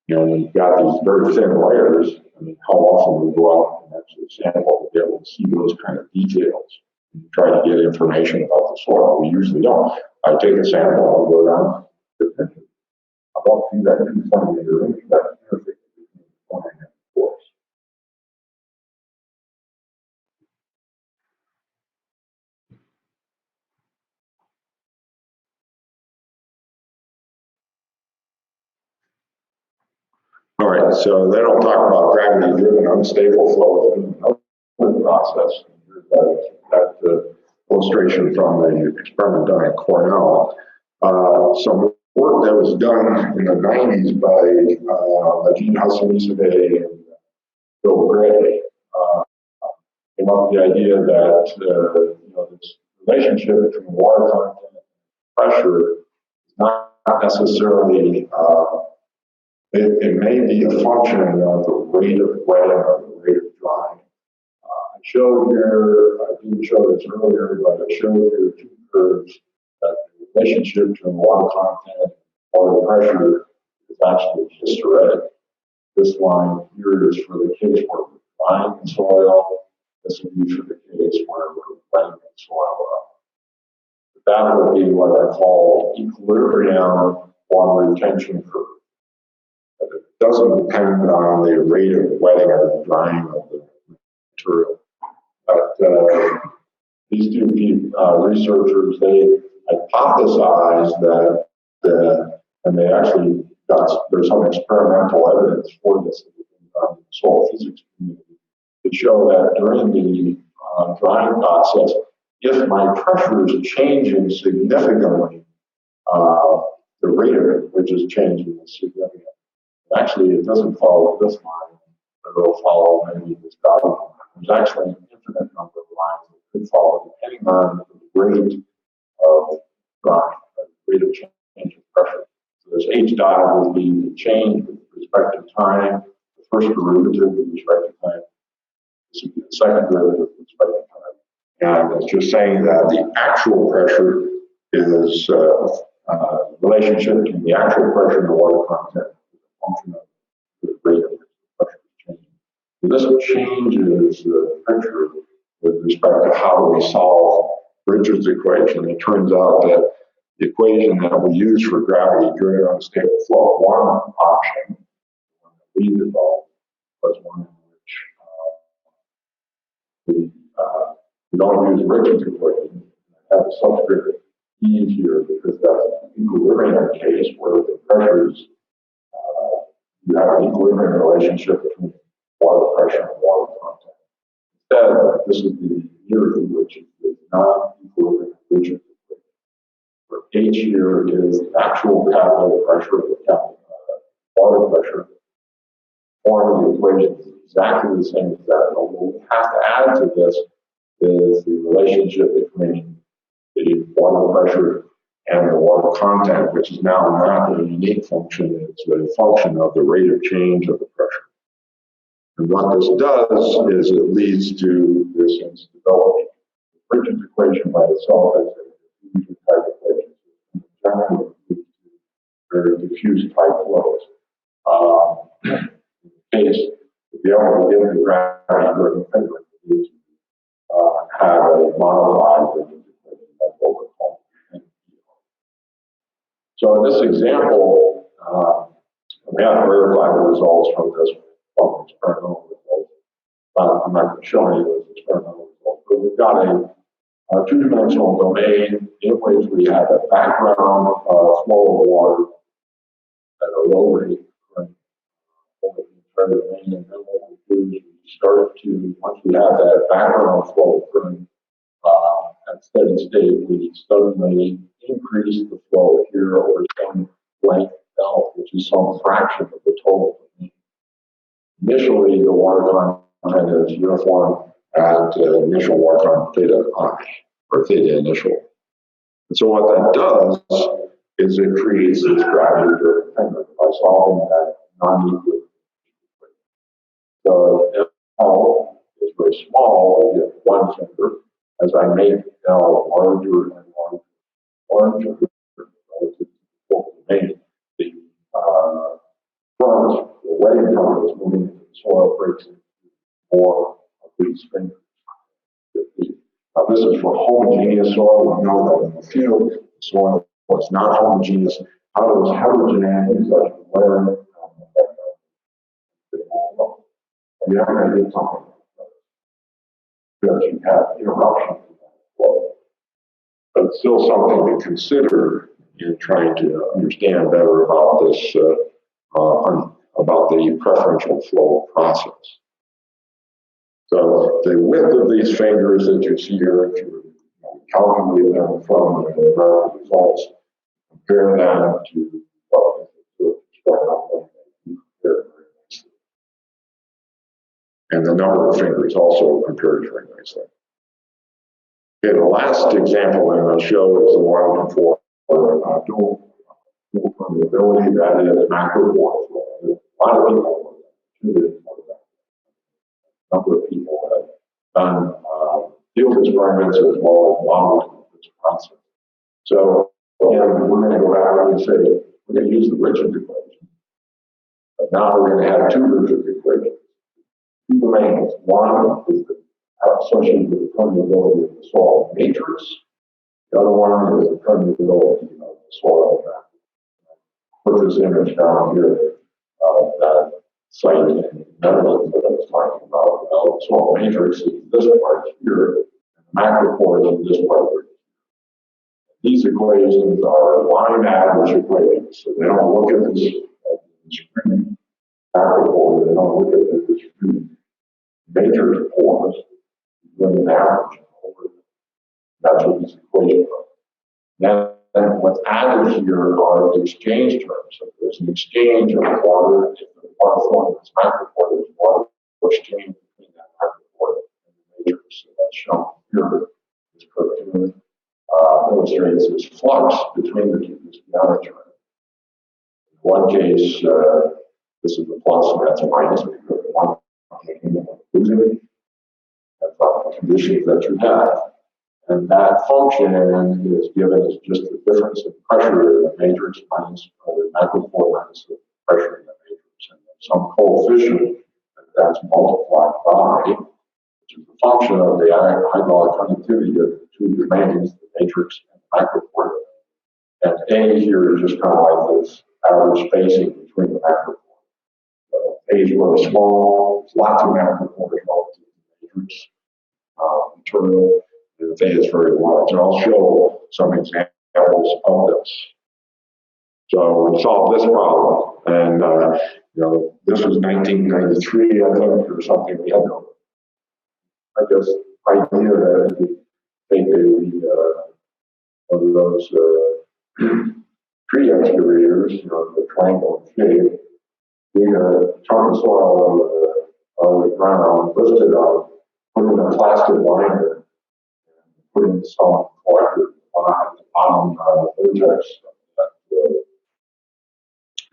You know, when you've got these very thin layers, I mean, how often we go out and actually sample to be able to see those kind of details and try to get information about the soil. We usually don't. I take a sample, I'll go down to the picture. I won't see that 220 meter range, that interface between the fine and the porous. All right, so then I'll talk about gravity-driven unstable flow as another process. That illustration from the experiment done at Cornell. Some work that was done in the 90s by Nadine Hassan-Isabey and Bill Gray came up with the idea that this relationship between water content and pressure is not necessarily it may be a function of the rate of wetting or the rate of drying. I showed here, I didn't show this earlier, but I showed here two curves that the relationship between water content and water pressure is actually hysteretic. This line here is for the case where we're drying the soil. This would be for the case where we're wetting the soil up. That would be what I call equilibrium water retention curve. It doesn't depend on the rate of wetting or the drying of the material. But these two researchers, they hypothesized that, and they actually there's some experimental evidence for this in the soil physics community to show that during the drying process, if my pressure is changing significantly, the rate of it, which is changing, is significant. Actually, it doesn't follow this line, but it'll follow maybe this dotted line. There's actually an infinite number of lines that could follow depending on the rate of drying, the rate of change of pressure. So this H dot would be the change with respect to time, the first derivative with respect to time. This would be the second derivative with respect to time. And it's just saying that the actual pressure is relationship between the actual pressure and the water content. Function of the rate at which the pressure is changing. So this changes the picture with respect to how we solve Bridges' equation. It turns out that the equation that we use for gravity-driven unstable flow, one option, the one that we developed, was one in which we don't use Bridges' equation. I have a subscript E here because that's an equilibrium case where the pressures you have an equilibrium relationship between water pressure and water content. Instead, this is the theory, which is the non-equilibrium region. Where H here is the actual capital pressure, the capital water pressure. Form of the equation is exactly the same as that. But what we have to add to this is the relationship between the water pressure and the water content, which is now not a unique function, it's a function of the rate of change of the pressure. And what this does is it leads to this instability. The Bridges equation by itself is a diffusion type equation. It generally leads to very diffuse type flows. In the case, to be able to get the gravity-driven figure, we need to have a modified Bridges equation. That's what we're calling. So in this example, we have to verify the results from this from experimental results. I'm not going to show any of those experimental results, but we've got a two-dimensional domain in which we have a background flow of water at a low rate over the entire domain, and then what we do is we start to, once we have that background flow occurring at steady state, we suddenly increase the flow here over some length L, which is some fraction of the total. Initially, the water content is uniform at initial water content theta I, or theta initial. And so what that does is it creates this gravity-driven pendulum by solving that non-equilibrium. So if L is very small, we get one finger. As I make L larger and larger relative to the full domain, the front, the wetting front is moving into the soil, breaks into more of these fingers. Now, this is for homogeneous soil. We know that in the field, the soil is not homogeneous. How does heterogeneity such as wear affect that? And you're going to get something because you have interruption in that flow. But it's still something to consider in trying to understand better about this about the preferential flow process. So the width of these fingers that you see here, if you calculate them from the graph results, compare them to what is very nicely. And the number of fingers also compares very nicely. Okay, the last example I'm going to show is the one for dual-permeability, that is macro-pore flow. A lot of people, a number of people have done field experiments as well as modeling this process. So again, we're going to go back and say, we're going to use the rigid equation. But now we're going to have two rigid equations. Two domains. One is associated with the permeability of the soil matrix. The other one is the permeability of the soil. Put this image down here of that site in Netherlands that I was talking about. Well, the soil matrix is this part here, and the macropore is this part here. These equations are line average equations, so they don't look at this discrete macropore, they don't look at the discrete major pores, doing an average over. That's what these equations are. Then what's added here are the exchange terms. So there's an exchange of water. If the water flowing in this macropore, there's water exchange between that macropore and the matrix. So that's shown here. This cartoon illustrates this flux between the two, this geometry. In one case, this is the plus and that's a minus because one taking and losing it. That's not the conditions that you have. And that function is given as just the difference in pressure in the matrix minus the macropore minus the pressure in the matrix. And some coefficient that's multiplied by, which is the function of the hydraulic conductivity of the two domains, the matrix and the macropore. And A here is just kind of like this average spacing between the macropore. A is really small, there's lots of macropores relative to the matrix material. The thing is very large, and I'll show some examples of this. So we solved this problem, and this was 1993, I think, or something. We had no, I guess, idea that we take one of those tree excavators, the triangle shape, dig a chunk of soil out of the ground, lift it up, put in a plastic liner, putting some collector at the bottom of the vertex,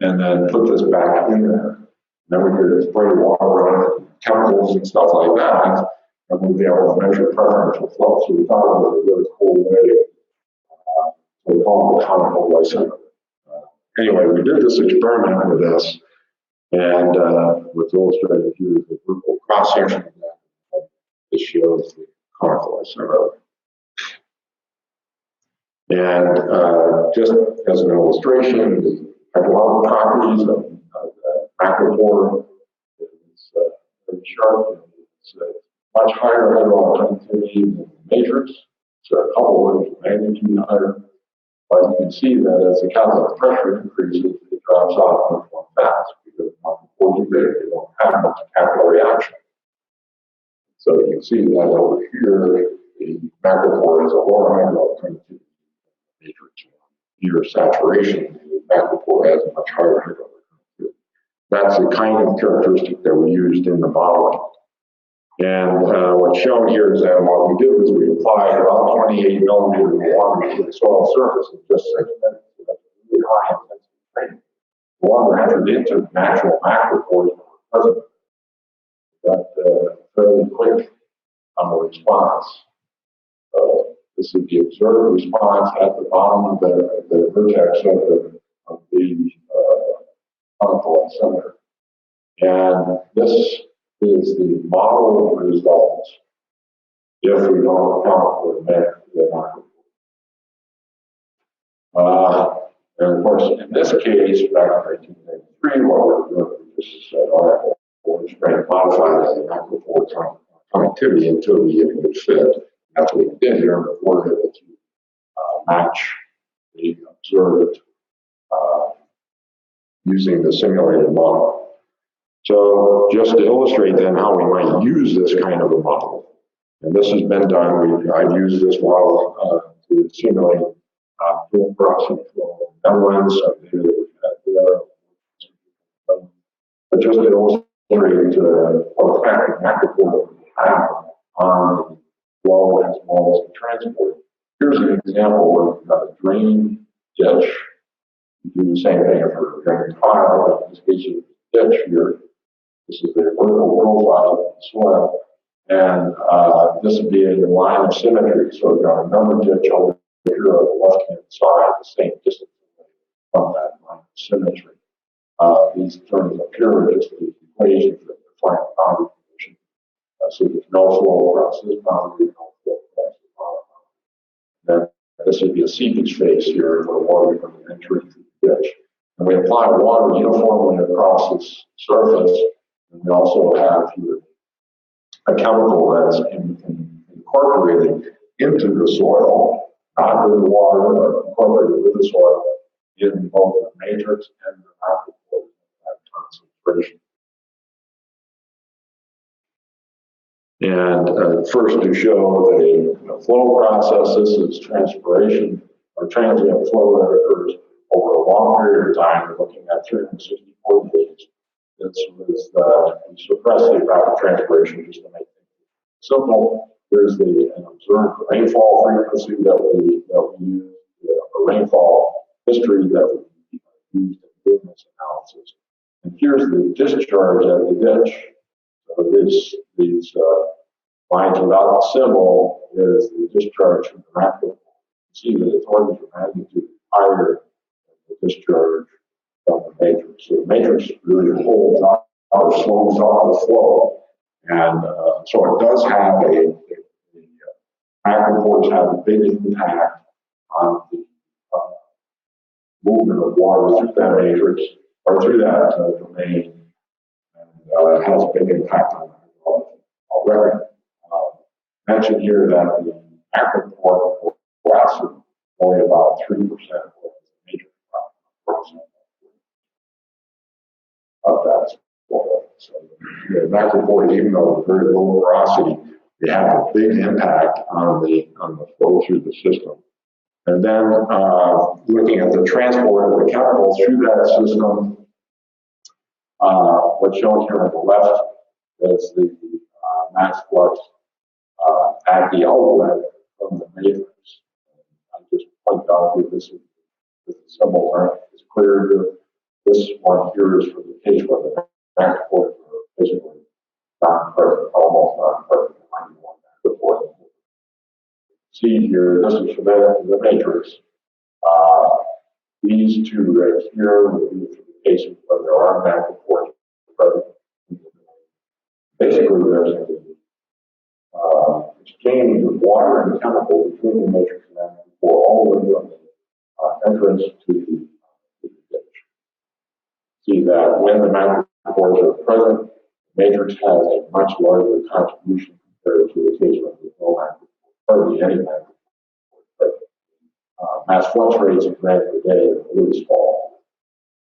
and then put this back in there. Then we could spray water on it, chemicals and stuff like that, and we'd be able to measure preferential flow. So we thought it was a really cool way. So we call it conical lysimeter. Anyway, we did this experiment with this, and what's illustrated here is the vertical cross section of that. This shows the conical lysimeter. And just as an illustration, the hydrologic properties of the macropore is very sharp. It's much higher hydraulic conductivity than the matrix. It's a couple orders of magnitude higher. But you can see that as the catalytic pressure increases, it drops off much more fast because the macropores are big. They don't have much capillary action. So you can see that over here, the macropore is a lower hydraulic conductivity. Matrix near saturation, the macropore has a much higher hydraulic conductivity. That's the kind of characteristic that we used in the modeling. And what's shown here is that what we did was we applied about 28 millimeters of water to the soil surface in just 6 minutes. So that's really high intensity training. The water entered into the natural macropores that were present. Got fairly quick response. This is the observed response at the bottom of the vertex of the conical lysimeter. And this is the model results if we don't account for the macropore. And of course, in this case, back in 1993, what we're doing is just said, all right, we're just trying to modify the macropore connectivity until we get a good fit. That's what we did here, and we're able to match the observed using the simulated model. So just to illustrate then how we might use this kind of a model, and this has been done. I've used this model to simulate dual-permeability flow in the Netherlands. But just to illustrate what effect the macropore have on the flow as well as the transport. Here's an example of a drain ditch. You do the same thing for a drain tile, but in this case, it's a ditch here. This is the vertical profile of the soil, and this would be in the line of symmetry. So we've got another ditch over here on the left-hand side, the same distance from that line of symmetry. These terms up here are just the equations that define the boundary condition. So there's no flow across this boundary, no flow across the boundary. Then this would be a seepage phase here where water is going to enter into the ditch. And we apply water uniformly across this surface. And we also have here a chemical that's incorporated into the soil, not with the water, but incorporated with the soil in both the matrix and the macropore at concentration. And first to show the flow process, this is transpiration or transient flow that occurs over a long period of time. We're looking at 364 days. This was we suppress the evapotranspiration just to make things simple. There's the observed rainfall frequency that we use, the rainfall history that we used in doing this analysis. And here's the discharge at the ditch. So these lines without the symbol is the discharge from the macropore. You see that it's orders of magnitude higher than the discharge from the matrix. So the matrix really holds out or slows off the flow. And so it does have the macropores have a big impact on the movement of water through that matrix or through that domain, and it has a big impact on already. Mentioned here that the macropore flux is only about 3% of the matrix of that. So the macropore, even though very low porosity, they have a big impact on the flow through the system. And then looking at the transport of the chemical through that system, what's shown here on the left is the mass flux at the outlet from the matrix. I just pointed out that this is the symbols aren't as clear here. This one here is for the case where the macropores are basically non-present, almost non-present. See here, this is for the matrix. These two right here would be for the cases where there are macropores present. Basically, there's an exchange of water and chemical between the matrix and macropore all the way from the entrance to the ditch. See that when the macropores are present, the matrix has a much larger contribution compared to the case where there's no macropore. Hardly any macropore. Mass flux rates in grams per day are really small.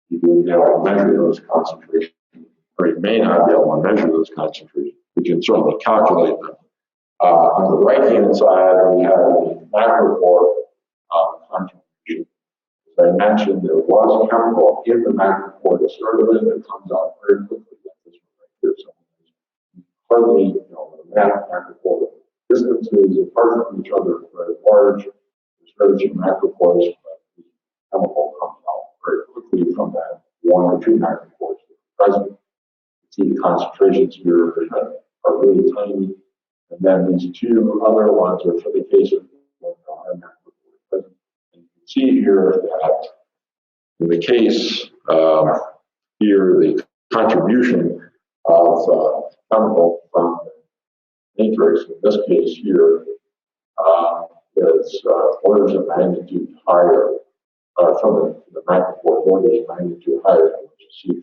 You wouldn't be able to measure those concentrations, or you may not be able to measure those concentrations. We can certainly calculate them. On the right-hand side, we have the macropore contribution. As I mentioned, there was chemical in the macropore to start with that comes out very quickly, like this one right here. So hardly, the macropore distances apart from each other are very large. There's very few macropores, but the chemical comes out very quickly from that one or two macropores that are present. You see the concentrations here are really tiny. And then these two other ones are for the case of macropores present. And you can see here that in the case here, the contribution of chemical from the matrix, in this case here, is orders of magnitude higher from the macropore, orders of magnitude higher than what you see.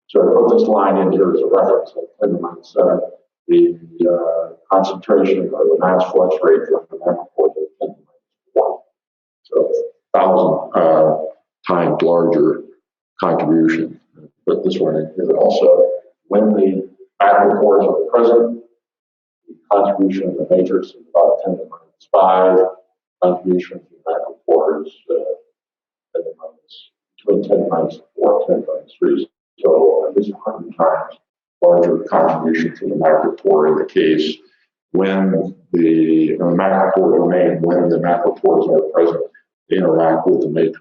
So I put this line in here as a reference at 10 to the minus 7. The concentration or the mass flux rate from the macropore is 10 to the minus 1. So 1,000 times larger contribution. put this one in here also. When the macropores are present, the contribution of the matrix is about 10 to the minus 5. Contribution of the macropores between 10 to the minus 4 and 10 to the minus 3. So at least 100 times larger contribution to the macropore in the case when the macropores remain, when the macropores are present, they interact with the matrix.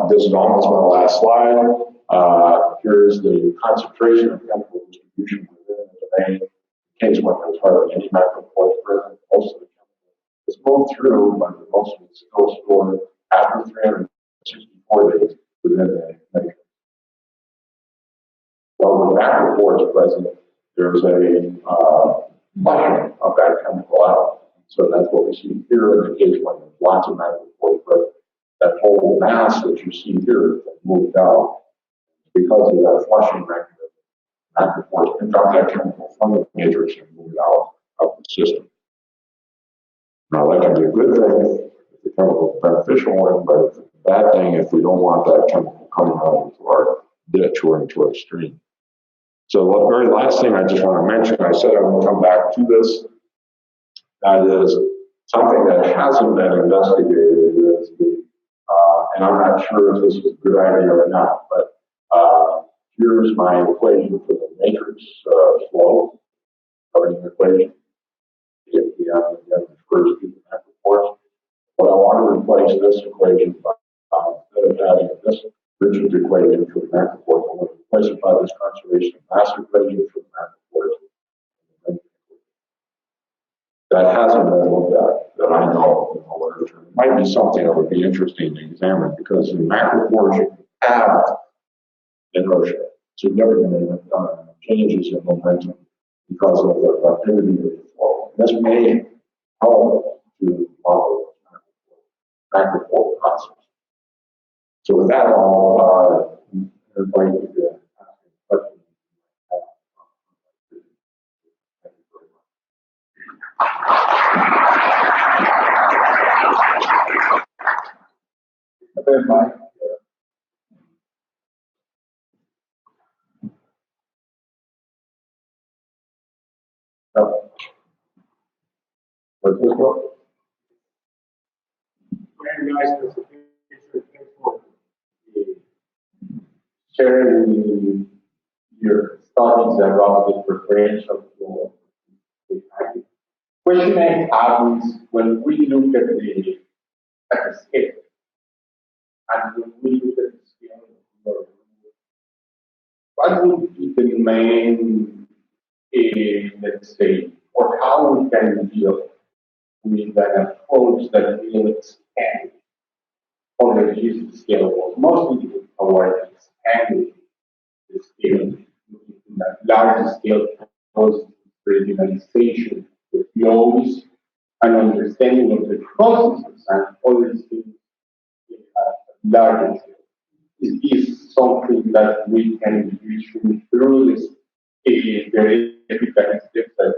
This is almost my last slide. Here's the concentration of chemical distribution within the domain. In case when there's hardly any macropores present, most of the chemical is moved through, but most of it is still stored after 364 days within the matrix. Well, with macropores present, there's a flushing of that chemical out. So that's what we see here in the case when there's lots of macropores present. That whole mass that you see here is moved out because of that flushing mechanism. Macropores pick up that chemical from the matrix and move it out of the system. Now that can be a good thing if the chemical is beneficial one, but it's a bad thing if we don't want that chemical coming out into our ditch or into our stream. So the very last thing I just want to mention, I said I would come back to this. That is something that hasn't been investigated is and I'm not sure if this is a good idea or not, but here's my equation for the matrix flow, covering equation. If the refers to the macropores. What I want to replace this equation by, instead of having this Richards equation for the macropores, I'm going to replace it by this conservation of mass equation for the macropores. That hasn't been looked at, that I know in the literature. It might be something that would be interesting to examine because in macropores you have inertia, significant changes in momentum because of the rapidity of the flow. This may help to model macropore process. So with that, I'll invite you to ask a question. Thank you very much. There's Mike. What's this one? Very nice presentation. Thanks for sharing your studies around the preferential flow. Question I have is when we look at the scale, and when we look at the scale, what would be the main, let's say, or how we can deal with an approach that will expand or reduce the scale, or mostly toward expanding the scale, in a larger scale, post regionalization, the flows, and understanding of the processes and all these things in a larger scale. Is this something that we can usually through this very efficacious steps that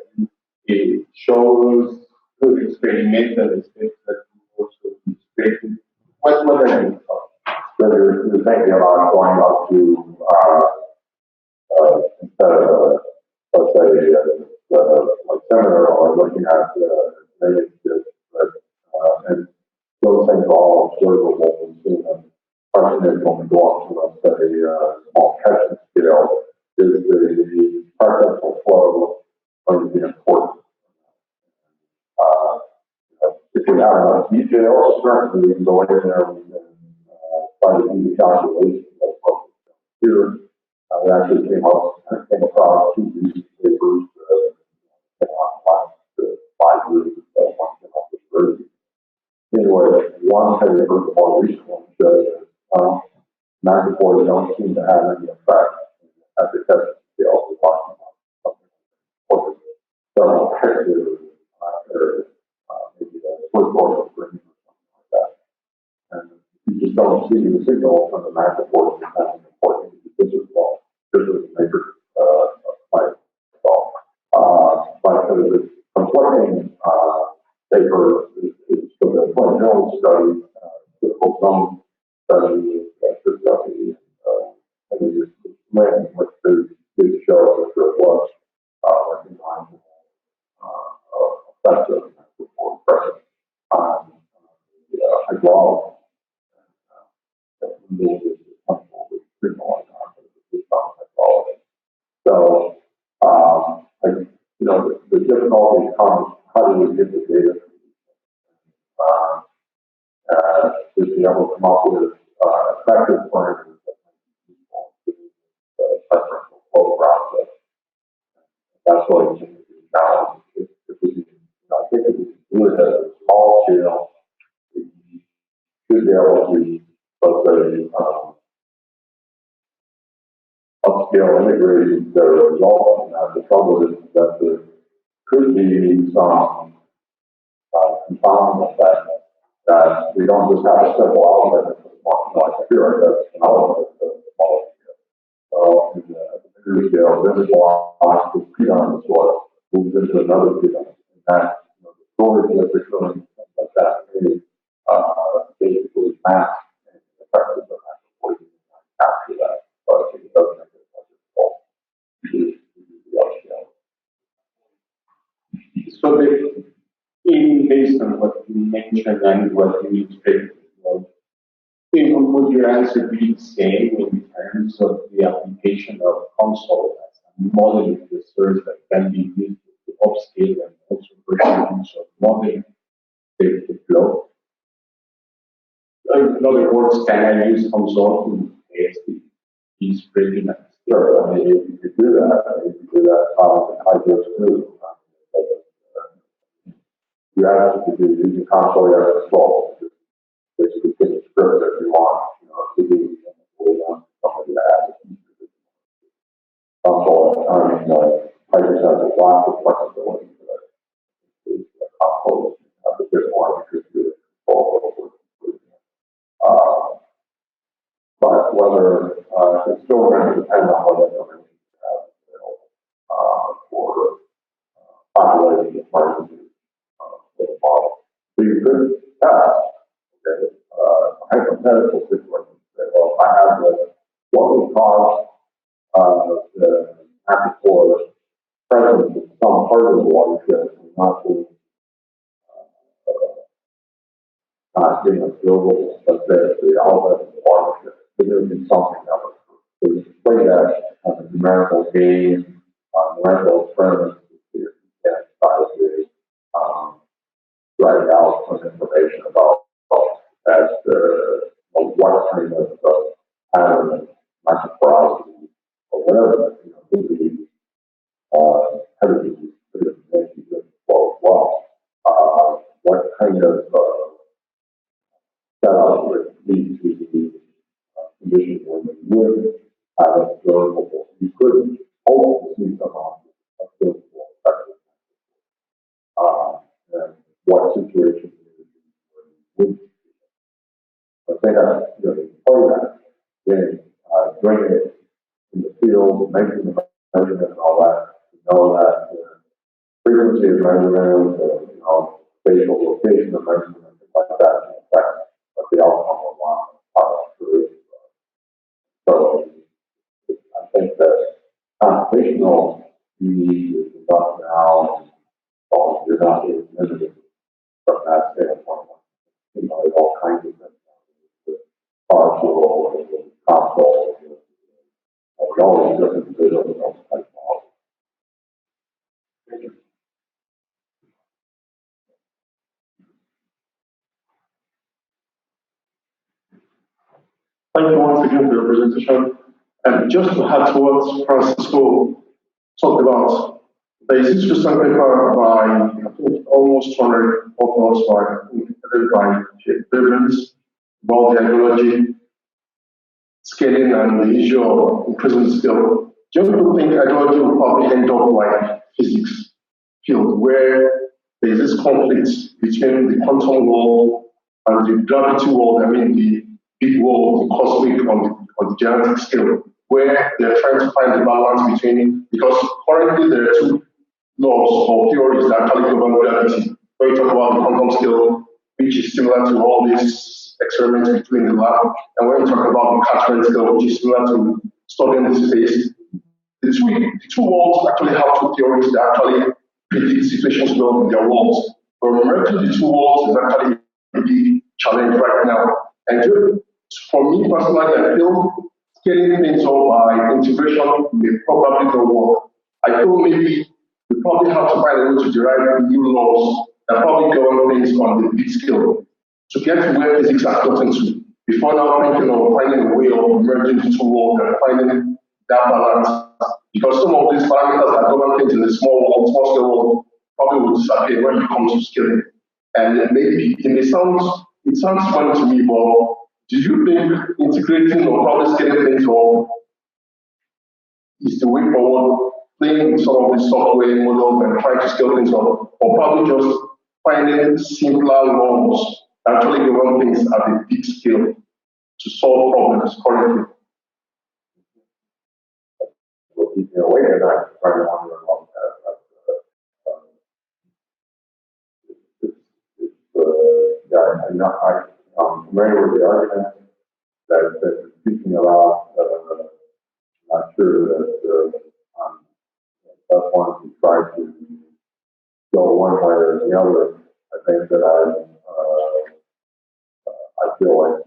you show us, through the experimental steps that you also illustrated? What are your thoughts? So there's thinking about going up to instead of let's say like seminar or looking at and those things are all observable and seen them. Question is when we go up to let's say small catchment scale, is the preferential flow going to be important? If we have enough details, certainly we can go in there and try to do the calculation of what here. We actually came across two recent papers in the last 5 years that one came up with 30. Anyway, one paper, the more recent one, says macropores don't seem to have any effect at the catchment scale. We're talking about something like several hectares areas, maybe the first order of Brinkman or something like that. And you just don't see the signal from the macropores becoming important. This is well, this is a major fight. But the conflicting paper is for the Point Jones study, typical zone study the land, which did show that there was recognizable effect of before pressure on hydraulic. So, the difficulty comes, how do we get the data to be able to come up with effective parameters that make it useful to the preferential flow process. That's what we think is a challenge. If we can, I think if we can do it at a small scale, we should be able to, let's say, upscale integrate the results. The trouble is that there could be some confounding effect that we don't just have a simple algorithm like here, that's an algorithm of the small scale. So in the bigger scale, this block is put on the soil, moves into another pit, and that the storage that they're showing, like that, is basically mass and effective on that before you can capture that. But I think it does make it more difficult to do the upscale. So based on what you mentioned and what you illustrated, would your answer be the same in terms of the application of console as a modeling research that can be used to upscale and also pursue use of modeling the flow? In other words, can I use console to test these predicaments? Sure, I mean, you could do that on Hydrologic. You actually could do using console as a slope. Basically, pick a script that you want, to do something that console. I mean, Hydrologic has a lot of flexibility that the console has a bit more because you control. But whether it's still going to depend on what information you have for populating the parts of the model. So you could test, okay, hypothetical situation. Say, well, I have what would cause the aquifer presence in some part of the watershed not being observable, let's say, the outlet of the watershed. There would be something that would display that as a numerical gain, numerical experiments to see if you can try to write out some information about as what kind of pattern of microporosity or whatever, could be heavy flow as well. What kind of setup would lead to the conditions where you would have observable? You could hope to see some observable effects. And what situation you would see. I think you play that, then doing it in the field, making the measurement and all that, to know that the frequency of measurement, spatial location of measurement, things like that, can affect what the outcome of one is. So I think that computational need is enough now, and you're not being limited from that standpoint. There's all kinds of things. Partial, console, all these different visual type models. Thank you once again for your presentation. And just to add to what Francisco talked about, there is this recent paper by, I think, almost 200 authors by Davis about the hydrology scaling and the issue of increasing the scale. Do you think hydrology will probably end up like physics field, where there is this conflict between the quantum world and the gravity world, the big world, the cosmic on the gigantic scale, where they're trying to find the balance between, because currently there are two laws or theories that actually govern gravity. When you talk about the quantum scale, which is similar to all these experiments between the lab, and when you talk about the catchment scale, which is similar to studying this space. The two walls actually have two theories that actually predict situations well in their walls. But merging the two walls is actually a big challenge right now. And just for me personally, I feel scaling things up by integration may probably not work. I feel maybe we probably have to find a way to derive new laws that probably govern things on the big scale to get to where physics are gotten to. Before now thinking of finding a way of merging the two worlds and finding that balance, because some of these parameters that govern things in the small scale world probably will disappear when it comes to scaling. And maybe it sounds funny to me, but do you think integrating or probably scaling things up is the way forward, playing with some of the software models and trying to scale things up, or probably just finding simpler laws that actually govern things at a big scale to solve problems currently? Will keep me awake at night trying to wonder about that. I'm familiar with the argument that you're speaking about. I'm not sure that that's one to try to go one way or the other. I think that I feel like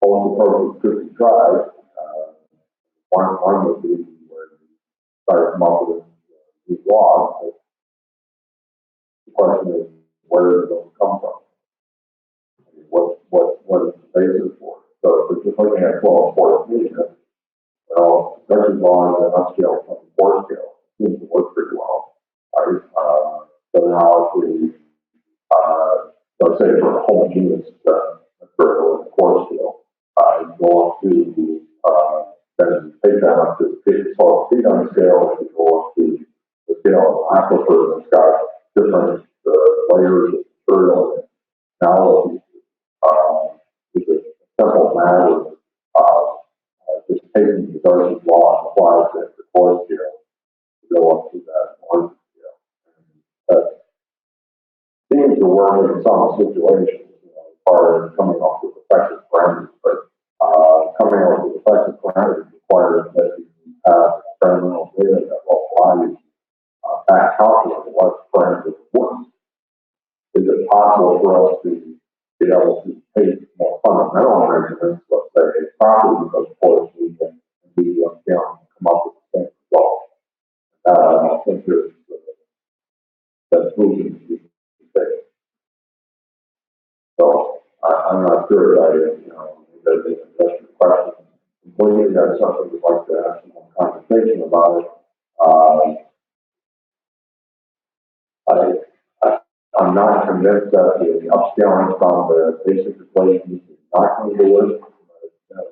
both approaches could be tried. One would be where you try to come up with these laws. But the question is, where do those come from? I mean, what is the basis for it? So if we're just looking at 12 porous media, well, especially laws at upscale and pore scale seems to work pretty well. Right? So now if we, let's say for a homogeneous material in pore scale, you go up to then take that up to 12 feet on the scale, and you go up to the scale of aquifer that's got different layers of material. Now, it's a simple matter of just taking the Darcy's law and applying it to the core scale to go up to that larger scale. And that seems to work in some situations, as far as coming up with effective parameters, but coming up with effective parameters requires that you have experimental data that will allow you back calculate what parameters work. Is it possible for us to be able to take more fundamental measurements, let's say properties of porous media, and do the upscaling and come up with the same result? I don't think there's that's moving to be safe. So I'm not sure that that they address your question completely. That's something we'd like to have some more conversation about it. I'm not convinced that the upscaling from the basic equations is not going to do it.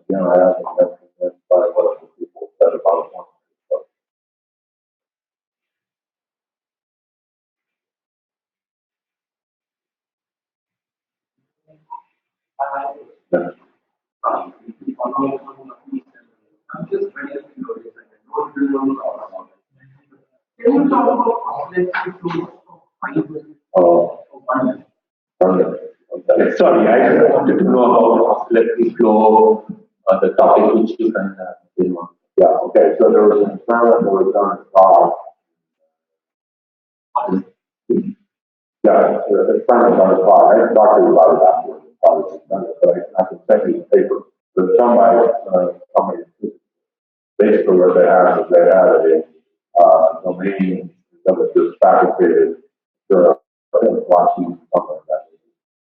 Again, I haven't been convinced by what other people said about it. I'm just very curious. I don't know about it. Can you talk about oscillating flow? Okay. Sorry, I just wanted to know about oscillatory flow, the topic which you can Yeah, okay, so there was an experiment that was done at Prague. Yeah, the experiment was done at Prague. I talked to you about it afterwards, but I can send you the paper. There's done by somebody. Basically, what they had is they had a domain that was just fabricated through a glossy something like that.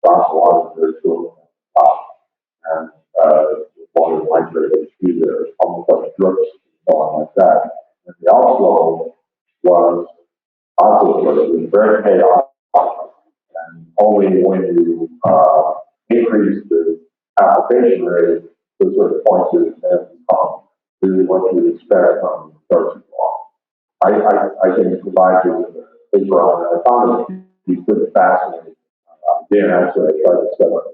Drops a lot of very cool top, and water migrated through there, almost like drips, something like that. And the outflow was oscillatory, it was very chaotic, and only when you increase the application rate to a certain point does it then become really what you expect from Darcy's law. I can provide you with a paper on it. I found it to be pretty fascinating. Again, actually, I tried to set up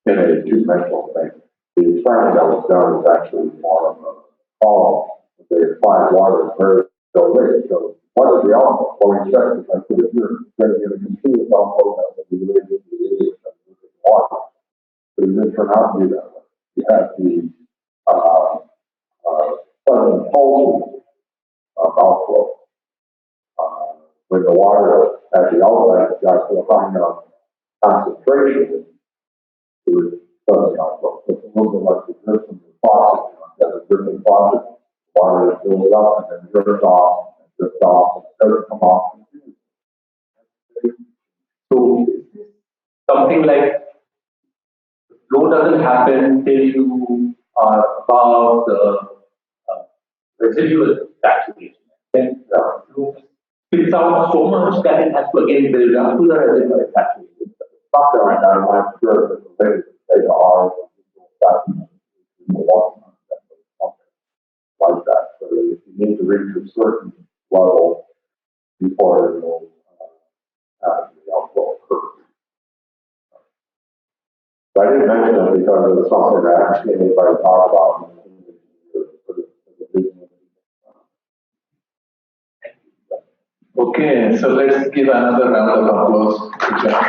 in a two-dimensional thing. The experiment that was done was actually more of a column. They applied water very rate. So what is the output? Well, we checked if I put it here, it's going to get a continuous output that will be related to the radius of the water. didn't turn out to be that way. You had the sudden pulses of outflow. When the water at the outlet got to a high enough concentration, it was suddenly outflow. It's a little bit like the drip from the faucet. You have a dripping faucet, water that fills up and then drips off, and doesn't come off. So something like the flow doesn't happen till you are above the residual saturation. Then the flow spits out so much that it has to again build up to the residual saturation. Something like that, I'm not sure if it's related to say the R or the water, like that. So if you need to reach a certain level before it will have the outflow occur. But I didn't mention it because it's something that actually anybody talk about. Okay, so let's give another round of applause to John.